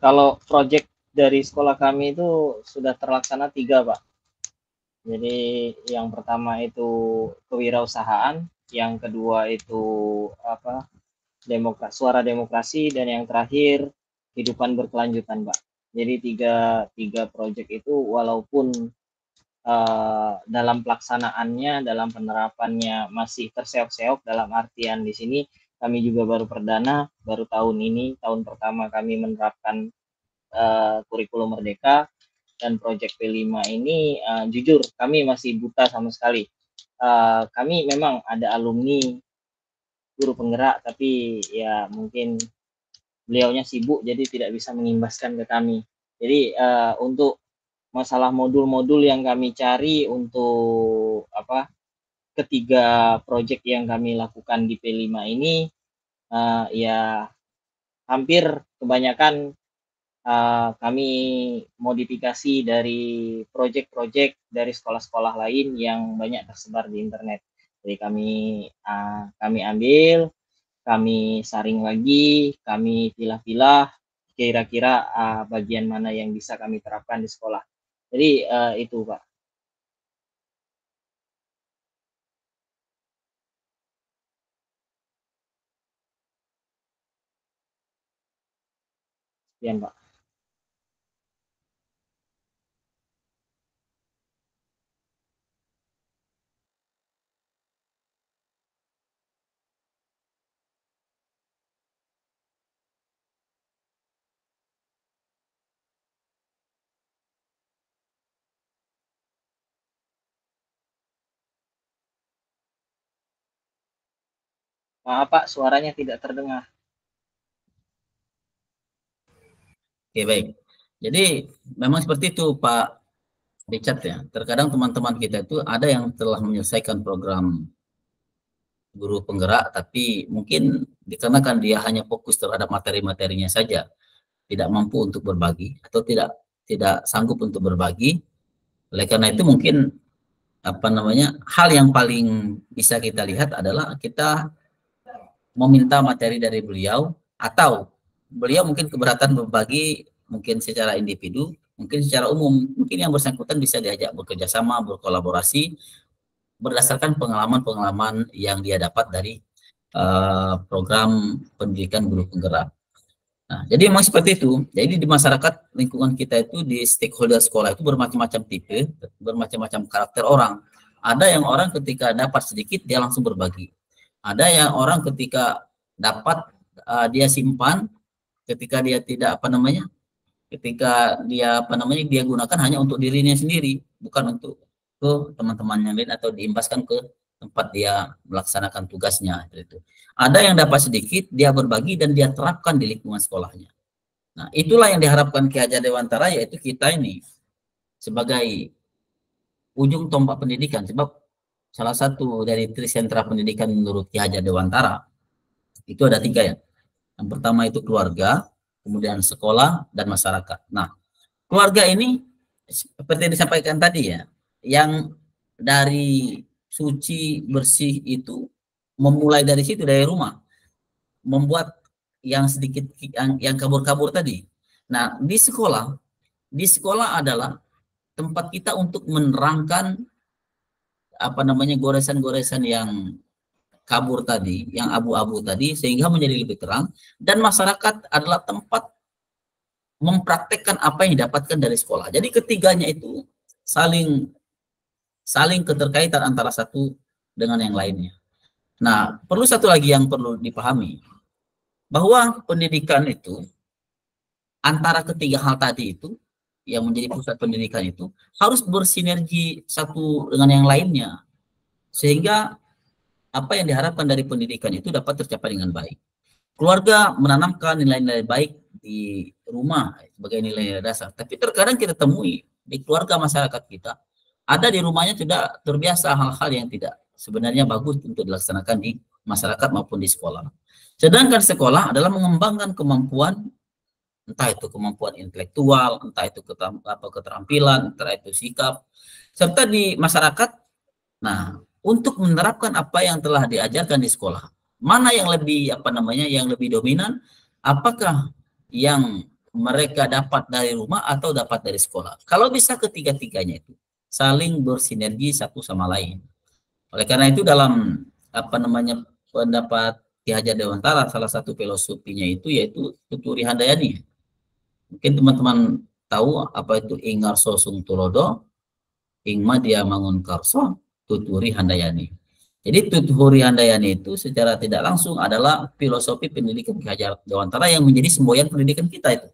kalau proyek dari sekolah kami itu sudah terlaksana 3 Pak. Jadi yang pertama itu kewirausahaan, yang kedua itu suara demokrasi, dan yang terakhir kehidupan berkelanjutan Pak. Jadi tiga proyek itu walaupun dalam pelaksanaannya, dalam penerapannya masih terseok-seok, dalam artian di sini kami juga baru perdana, baru tahun ini, tahun pertama kami menerapkan kurikulum merdeka, dan proyek P5 ini jujur kami masih buta sama sekali. Kami memang ada alumni guru penggerak, tapi ya mungkin beliaunya sibuk jadi tidak bisa mengimbaskan ke kami. Jadi untuk masalah modul-modul yang kami cari untuk ketiga proyek yang kami lakukan di P5 ini, ya hampir kebanyakan kami modifikasi dari proyek-proyek dari sekolah-sekolah lain yang banyak tersebar di internet. Jadi kami ambil, kami saring lagi, kami pilah-pilah kira-kira bagian mana yang bisa kami terapkan di sekolah. Jadi itu Pak. Sekian, Pak. Maaf Pak, suaranya tidak terdengar. Oke, baik. Jadi memang seperti itu Pak Richard ya. Terkadang teman-teman kita itu ada yang telah menyelesaikan program guru penggerak, tapi mungkin dikarenakan dia hanya fokus terhadap materi-materinya saja, tidak mampu untuk berbagi atau tidak sanggup untuk berbagi. Oleh karena itu mungkin hal yang paling bisa kita lihat adalah kita meminta materi dari beliau, atau beliau mungkin keberatan berbagi mungkin secara individu, mungkin secara umum, mungkin yang bersangkutan bisa diajak bekerja sama, berkolaborasi berdasarkan pengalaman-pengalaman yang dia dapat dari program pendidikan guru penggerak. Nah, jadi memang seperti itu. Jadi di masyarakat lingkungan kita itu, di stakeholder sekolah itu bermacam-macam tipe, bermacam-macam karakter orang. Ada yang orang ketika dapat sedikit dia langsung berbagi. Ada yang orang ketika dapat dia simpan, ketika dia tidak ketika dia dia gunakan hanya untuk dirinya sendiri, bukan untuk ke teman-teman yang lain atau diimbaskan ke tempat dia melaksanakan tugasnya. Itu. Ada yang dapat sedikit, dia berbagi dan dia terapkan di lingkungan sekolahnya. Nah, itulah yang diharapkan Ki Hajar Dewantara, yaitu kita ini sebagai ujung tombak pendidikan. Sebab salah satu dari trisentra pendidikan menurut Ki Hajar Dewantara itu ada 3 ya. Yang pertama itu keluarga, kemudian sekolah, dan masyarakat. Nah, keluarga ini seperti yang disampaikan tadi ya, yang dari suci bersih itu memulai dari situ, dari rumah, membuat yang sedikit yang kabur-kabur tadi. Nah, di sekolah adalah tempat kita untuk menerangkan goresan-goresan yang kabur tadi, yang abu-abu tadi, sehingga menjadi lebih terang. Dan masyarakat adalah tempat mempraktekkan apa yang didapatkan dari sekolah. Jadi ketiganya itu saling keterkaitan antara satu dengan yang lainnya. Nah, perlu satu lagi yang perlu dipahami, bahwa pendidikan itu antara ketiga hal tadi itu yang menjadi pusat pendidikan itu harus bersinergi satu dengan yang lainnya, sehingga apa yang diharapkan dari pendidikan itu dapat tercapai dengan baik. Keluarga menanamkan nilai-nilai baik di rumah sebagai nilai dasar, tapi terkadang kita temui di keluarga masyarakat kita, ada di rumahnya sudah terbiasa hal-hal yang tidak sebenarnya bagus untuk dilaksanakan di masyarakat maupun di sekolah. Sedangkan sekolah adalah mengembangkan kemampuan, entah itu kemampuan intelektual, entah itu keterampilan, entah itu sikap, serta di masyarakat. Nah, untuk menerapkan apa yang telah diajarkan di sekolah, mana yang lebih yang lebih dominan, apakah yang mereka dapat dari rumah atau dapat dari sekolah? Kalau bisa ketiga-tiganya itu saling bersinergi satu sama lain. Oleh karena itu dalam pendapat Ki Hajar Dewantara, salah satu filosofinya itu yaitu Tuturi Handayani. Mungkin teman-teman tahu apa itu Ingarso Sung Tulodo, Ingma dia mangun karso, Tuturi Handayani. Jadi Tuturi Handayani itu secara tidak langsung adalah filosofi pendidikan Ki Hajar Dewantara yang menjadi semboyan pendidikan kita itu.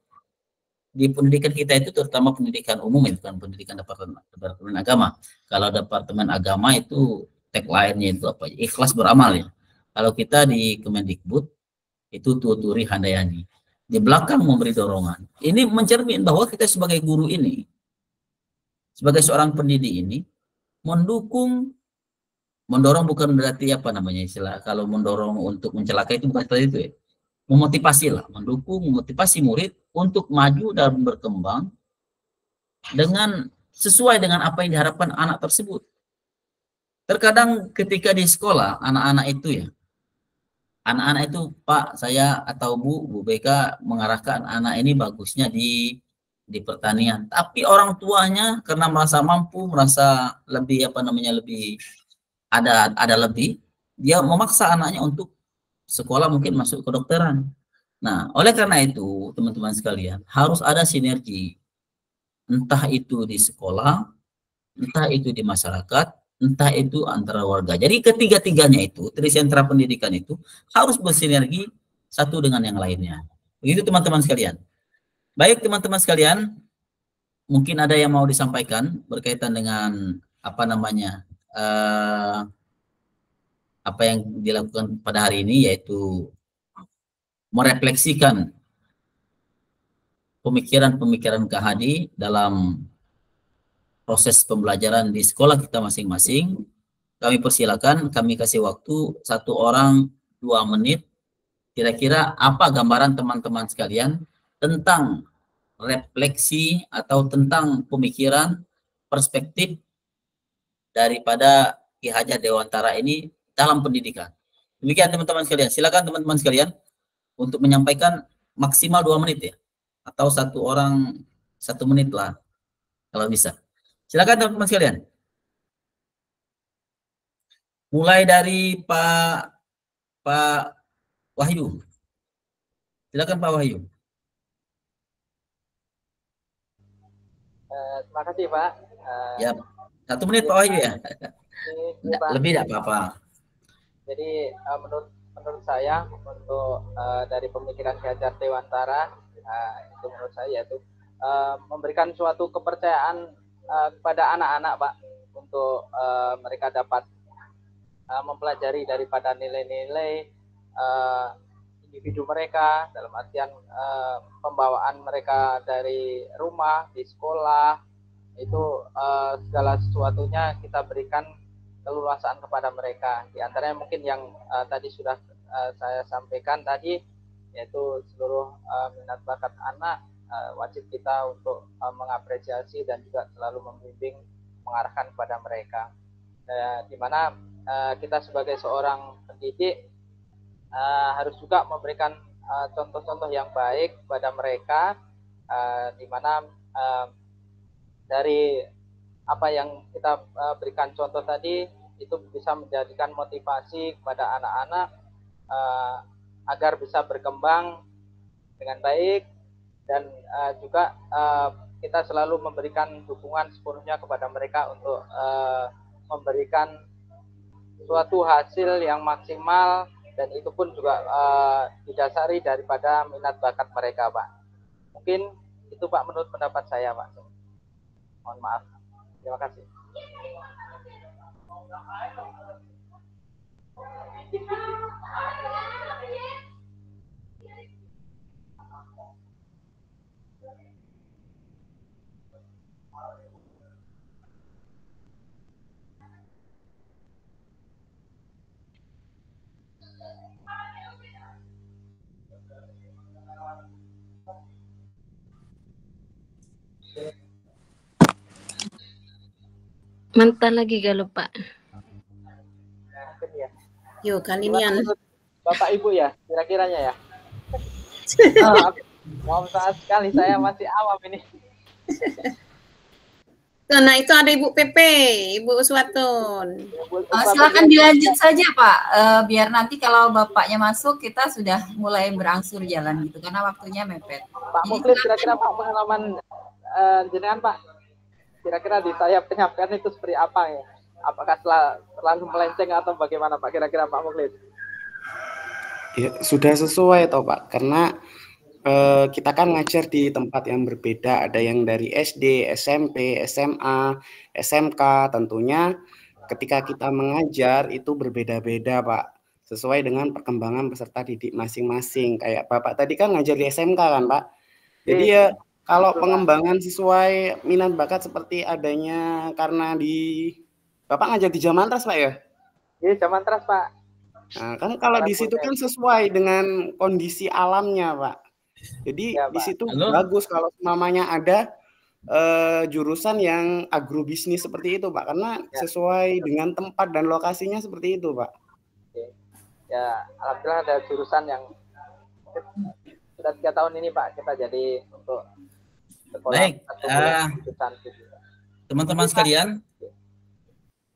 Di pendidikan kita itu terutama pendidikan umum, itu kan pendidikan departemen agama. Kalau departemen agama itu tagline-nya itu apa? Ikhlas beramal ya. Kalau kita di Kemendikbud itu Tuturi Handayani. Di belakang memberi dorongan. Ini mencermin bahwa kita sebagai guru ini, sebagai seorang pendidik ini, mendorong bukan berarti istilah kalau mendorong untuk mencelakai itu bukan seperti itu ya. Memotivasi lah, mendukung, memotivasi murid untuk maju dan berkembang dengan sesuai dengan apa yang diharapkan anak tersebut. Terkadang ketika di sekolah, anak-anak itu Pak, saya atau Bu BK mengarahkan anak ini bagusnya di pertanian. Tapi orang tuanya karena merasa mampu, merasa lebih lebih ada lebih, dia memaksa anaknya untuk sekolah mungkin masuk kedokteran. Nah, oleh karena itu, teman-teman sekalian, harus ada sinergi. Entah itu di sekolah, entah itu di masyarakat, entah itu antara warga. Jadi ketiga-tiganya itu, trisentra pendidikan itu harus bersinergi satu dengan yang lainnya. Begitu teman-teman sekalian. Baik teman-teman sekalian, mungkin ada yang mau disampaikan berkaitan dengan apa namanya, apa yang dilakukan pada hari ini, yaitu merefleksikan pemikiran-pemikiran Kak Hadi dalam proses pembelajaran di sekolah kita masing-masing. Kami persilakan, kami kasih waktu 1 orang 2 menit. Kira-kira apa gambaran teman-teman sekalian tentang refleksi atau tentang pemikiran, perspektif daripada Ki Hajar Dewantara ini dalam pendidikan. Demikian teman-teman sekalian. Silakan teman-teman sekalian untuk menyampaikan maksimal 2 menit ya. Atau 1 orang 1 menit lah kalau bisa. Silakan teman-teman sekalian. Mulai dari Pak Wahyu. Silakan Pak Wahyu. Terima kasih Pak. Ya, 1 menit Pak Wahyu ya. Lebih tidak apa-apa. Jadi menurut saya untuk dari pemikiran Ki Hajar Dewantara itu menurut saya yaitu memberikan suatu kepercayaan kepada anak-anak Pak untuk mereka dapat mempelajari daripada nilai-nilai individu mereka dalam artian pembawaan mereka dari rumah di sekolah itu segala sesuatunya kita berikan keleluasaan kepada mereka. Di antaranya mungkin yang tadi sudah saya sampaikan tadi yaitu seluruh minat bakat anak wajib kita untuk mengapresiasi dan juga selalu membimbing mengarahkan kepada mereka. Di mana kita sebagai seorang pendidik harus juga memberikan contoh-contoh yang baik kepada mereka, di mana dari apa yang kita berikan contoh tadi itu bisa menjadikan motivasi kepada anak-anak agar bisa berkembang dengan baik dan juga kita selalu memberikan dukungan sepenuhnya kepada mereka untuk memberikan suatu hasil yang maksimal dan itu pun juga didasari daripada minat bakat mereka Pak. Mungkin itu Pak menurut pendapat saya Pak. Mohon maaf. Terima kasih. Mantan lagi gak lupa. Yuk kali ini Bapak Ibu ya, kira-kiranya ya. Maaf saat sekali saya masih awam ini. Nah itu ada Ibu Pepe, Ibu Uswatun. Silakan dilanjut saja Pak, biar nanti kalau Bapaknya masuk kita sudah mulai berangsur jalan gitu karena waktunya mepet. Pak Muklis, kira-kira Pak pengalaman jenengan Pak, kira-kira di sayap penyampaian itu seperti apa ya? Apakah selalu melenceng atau bagaimana Pak kira-kira Pak Muklis? Ya, sudah sesuai toh Pak, karena kita kan ngajar di tempat yang berbeda, ada yang dari SD, SMP, SMA, SMK, tentunya ketika kita mengajar itu berbeda-beda Pak, sesuai dengan perkembangan peserta didik masing-masing. Kayak Bapak tadi kan ngajar di SMK kan Pak, jadi ya kalau pengembangan sesuai minat bakat seperti adanya karena di Bapak ngajar di Jamantras Pak ya? Iya Jamantras Pak. Nah kan kalau di situ kan sesuai dengan kondisi alamnya Pak. Jadi ya, di situ bagus kalau namanya ada jurusan yang agrobisnis seperti itu Pak, karena sesuai dengan tempat dan lokasinya seperti itu Pak. Ya alhamdulillah ada jurusan yang sudah 3 tahun ini Pak kita jadi untuk sekolah. Baik, teman-teman sekalian,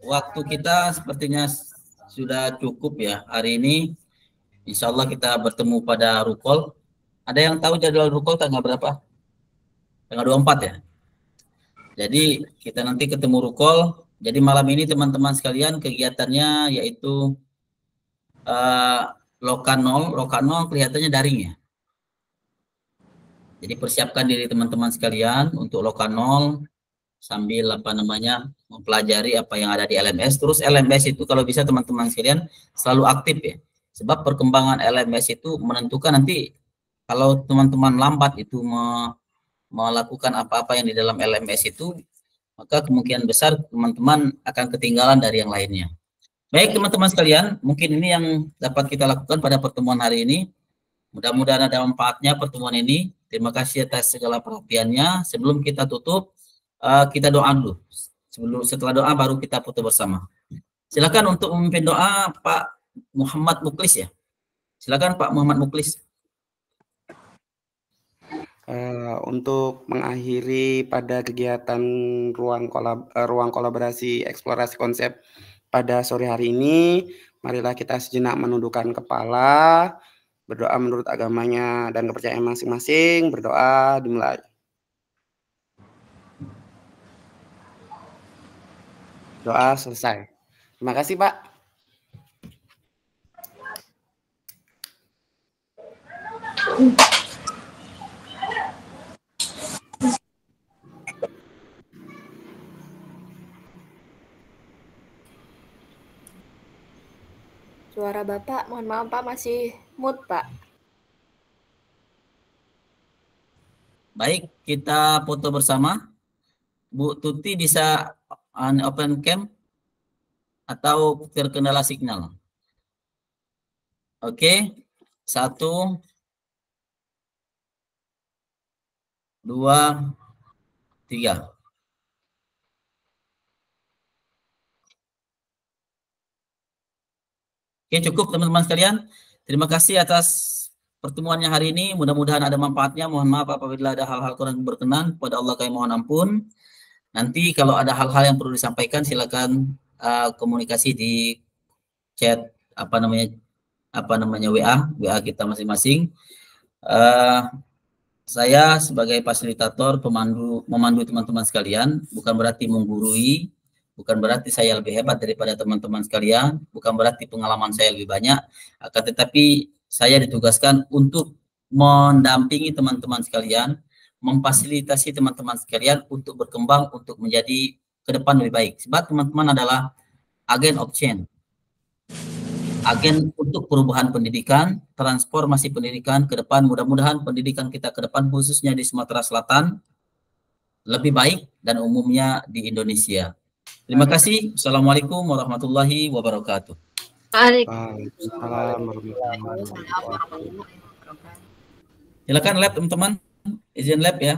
waktu kita sepertinya sudah cukup ya hari ini. Insya Allah kita bertemu pada Rukol Ada yang tahu jadwal rukol tanggal berapa? Tanggal 24 ya. Jadi kita nanti ketemu rukol. Jadi malam ini teman-teman sekalian kegiatannya yaitu Lokanol kelihatannya daring ya. Jadi persiapkan diri teman-teman sekalian untuk Lokanol sambil mempelajari apa yang ada di LMS. Terus LMS itu kalau bisa teman-teman sekalian selalu aktif ya. Sebab perkembangan LMS itu menentukan nanti kalau teman-teman lambat itu melakukan apa-apa yang di dalam LMS itu, maka kemungkinan besar teman-teman akan ketinggalan dari yang lainnya. Baik teman-teman sekalian, mungkin ini yang dapat kita lakukan pada pertemuan hari ini. Mudah-mudahan ada manfaatnya pertemuan ini. Terima kasih atas segala perhatiannya. Sebelum kita tutup, kita doa dulu. Setelah doa baru kita foto bersama. Silakan untuk memimpin doa Pak Muhammad Muklis ya. Silakan Pak Muhammad Muklis. Untuk mengakhiri pada kegiatan ruang kolaborasi eksplorasi konsep pada sore hari ini, marilah kita sejenak menundukkan kepala, berdoa menurut agamanya dan kepercayaan masing-masing. Berdoa dimulai. Doa selesai. Terima kasih Pak. Suara Bapak, mohon maaf Pak, masih mute Pak. Baik, kita foto bersama. Bu Tuti bisa open cam atau terkendala signal. Oke, 1, 2, 3. Oke, cukup teman-teman sekalian. Terima kasih atas pertemuannya hari ini. Mudah-mudahan ada manfaatnya. Mohon maaf apabila ada hal-hal kurang berkenan. Kepada Allah kami mohon ampun. Nanti kalau ada hal-hal yang perlu disampaikan, silakan komunikasi di chat WA kita masing-masing. Saya sebagai fasilitator memandu teman-teman sekalian, bukan berarti menggurui. Bukan berarti saya lebih hebat daripada teman-teman sekalian, bukan berarti pengalaman saya lebih banyak, akan tetapi saya ditugaskan untuk mendampingi teman-teman sekalian, memfasilitasi teman-teman sekalian untuk berkembang, untuk menjadi ke depan lebih baik. Sebab teman-teman adalah agen of change, agen untuk perubahan pendidikan, transformasi pendidikan ke depan. Mudah-mudahan pendidikan kita ke depan khususnya di Sumatera Selatan lebih baik dan umumnya di Indonesia. Terima kasih. Assalamualaikum warahmatullahi wabarakatuh. Waalaikumsalam warahmatullahi wabarakatuh. Silakan lab teman-teman, izin lab ya.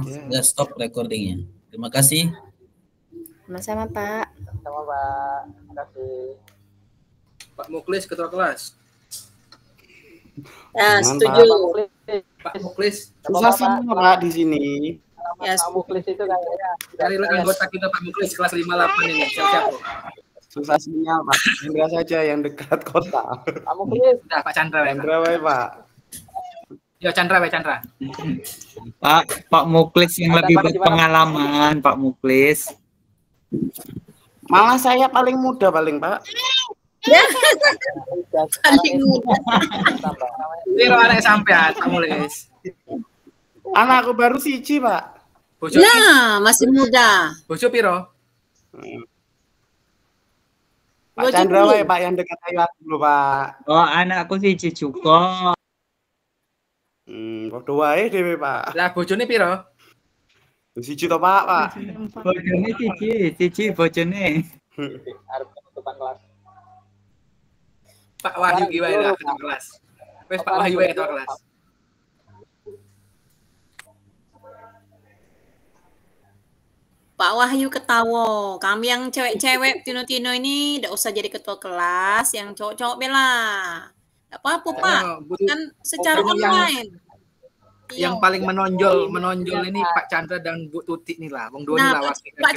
Sudah stop recordingnya. Terima kasih. Sama-sama Pak. Sama Pak. Terima kasih. Pak Muklis ketua kelas. Ya, setuju. Pak Muklis. Susah sih Pak di sini. Ya, Pak Muklis itu kayaknya. Carilah anggota kita Pak Muklis kelas 58 ini. Siap-siap. Susah sinyal Pak. Chandra saja yang dekat kota. Pak Muklis. Nah, Pak Chandra. Chandra Pak. Yo Chandra, Chandra. Pak Muklis yang lebih berpengalaman, Pak Muklis. Malah saya paling muda Pak. Paling muda. Piro anak sampean, Pak Muklis. Anakku baru siji, Pak. Nah, masih muda. Bojo piro? Pak Chandra wae Pak yang dekat ayu dulu, Pak. Oh, anakku siji juga. Padha wae dhewe, Pak. Lah bojone piro? Siji to, Pak. Bojone siji bojone. Arep depan kelas. Pak Wahyu ki wae lah ketua kelas. Wes Pak Wahyu wae ketua kelas. Pak Wahyu ketawa. Kami yang cewek-cewek Tino-Tino ini tidak usah jadi ketua kelas, yang cowok-cowok bela. Tidak apa-apa Pak, kan secara online. Yang paling menonjol ini Pak Chandra dan Bu Tuti nih lah. Wong dua nih lah wakil Pak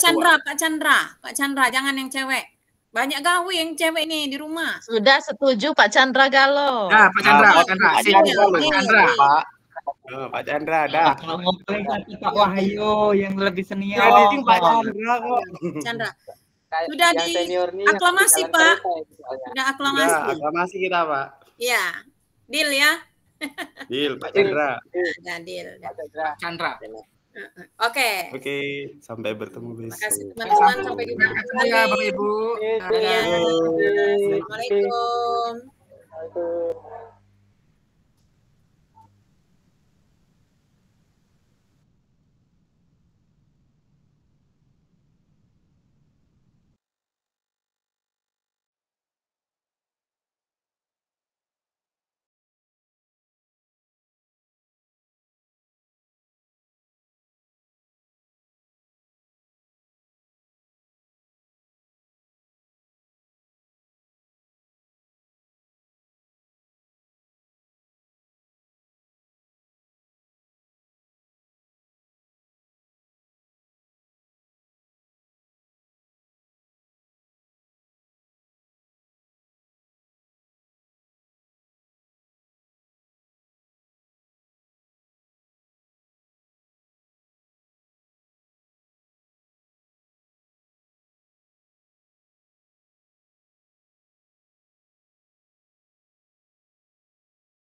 Chandra, jangan yang cewek. Banyak gawe yang cewek nih di rumah. Sudah setuju Pak Chandra Galo. Nah, Pak Chandra, Pak Chandra. Pak Sip. Chandra, Pak Chandra. Pak Chandra, dah. Kalau ngobrol tapi Pak Wahyu yang lebih senior. Jadi Pak Chandra kok. Chandra. Sudah yang di senior nih aklamasi jalan Pak. kereta ini soalnya. Sudah aklamasi. Udah, aklamasi kita, Pak. Iya. Deal ya. Deal, Pak Chandra. Udah deal. Pak Chandra. Oke. Oke, sampai bertemu besok. Terima kasih teman-teman, sampai jumpa kembali. Ya, Bapak Ibu. Ya. Assalamualaikum.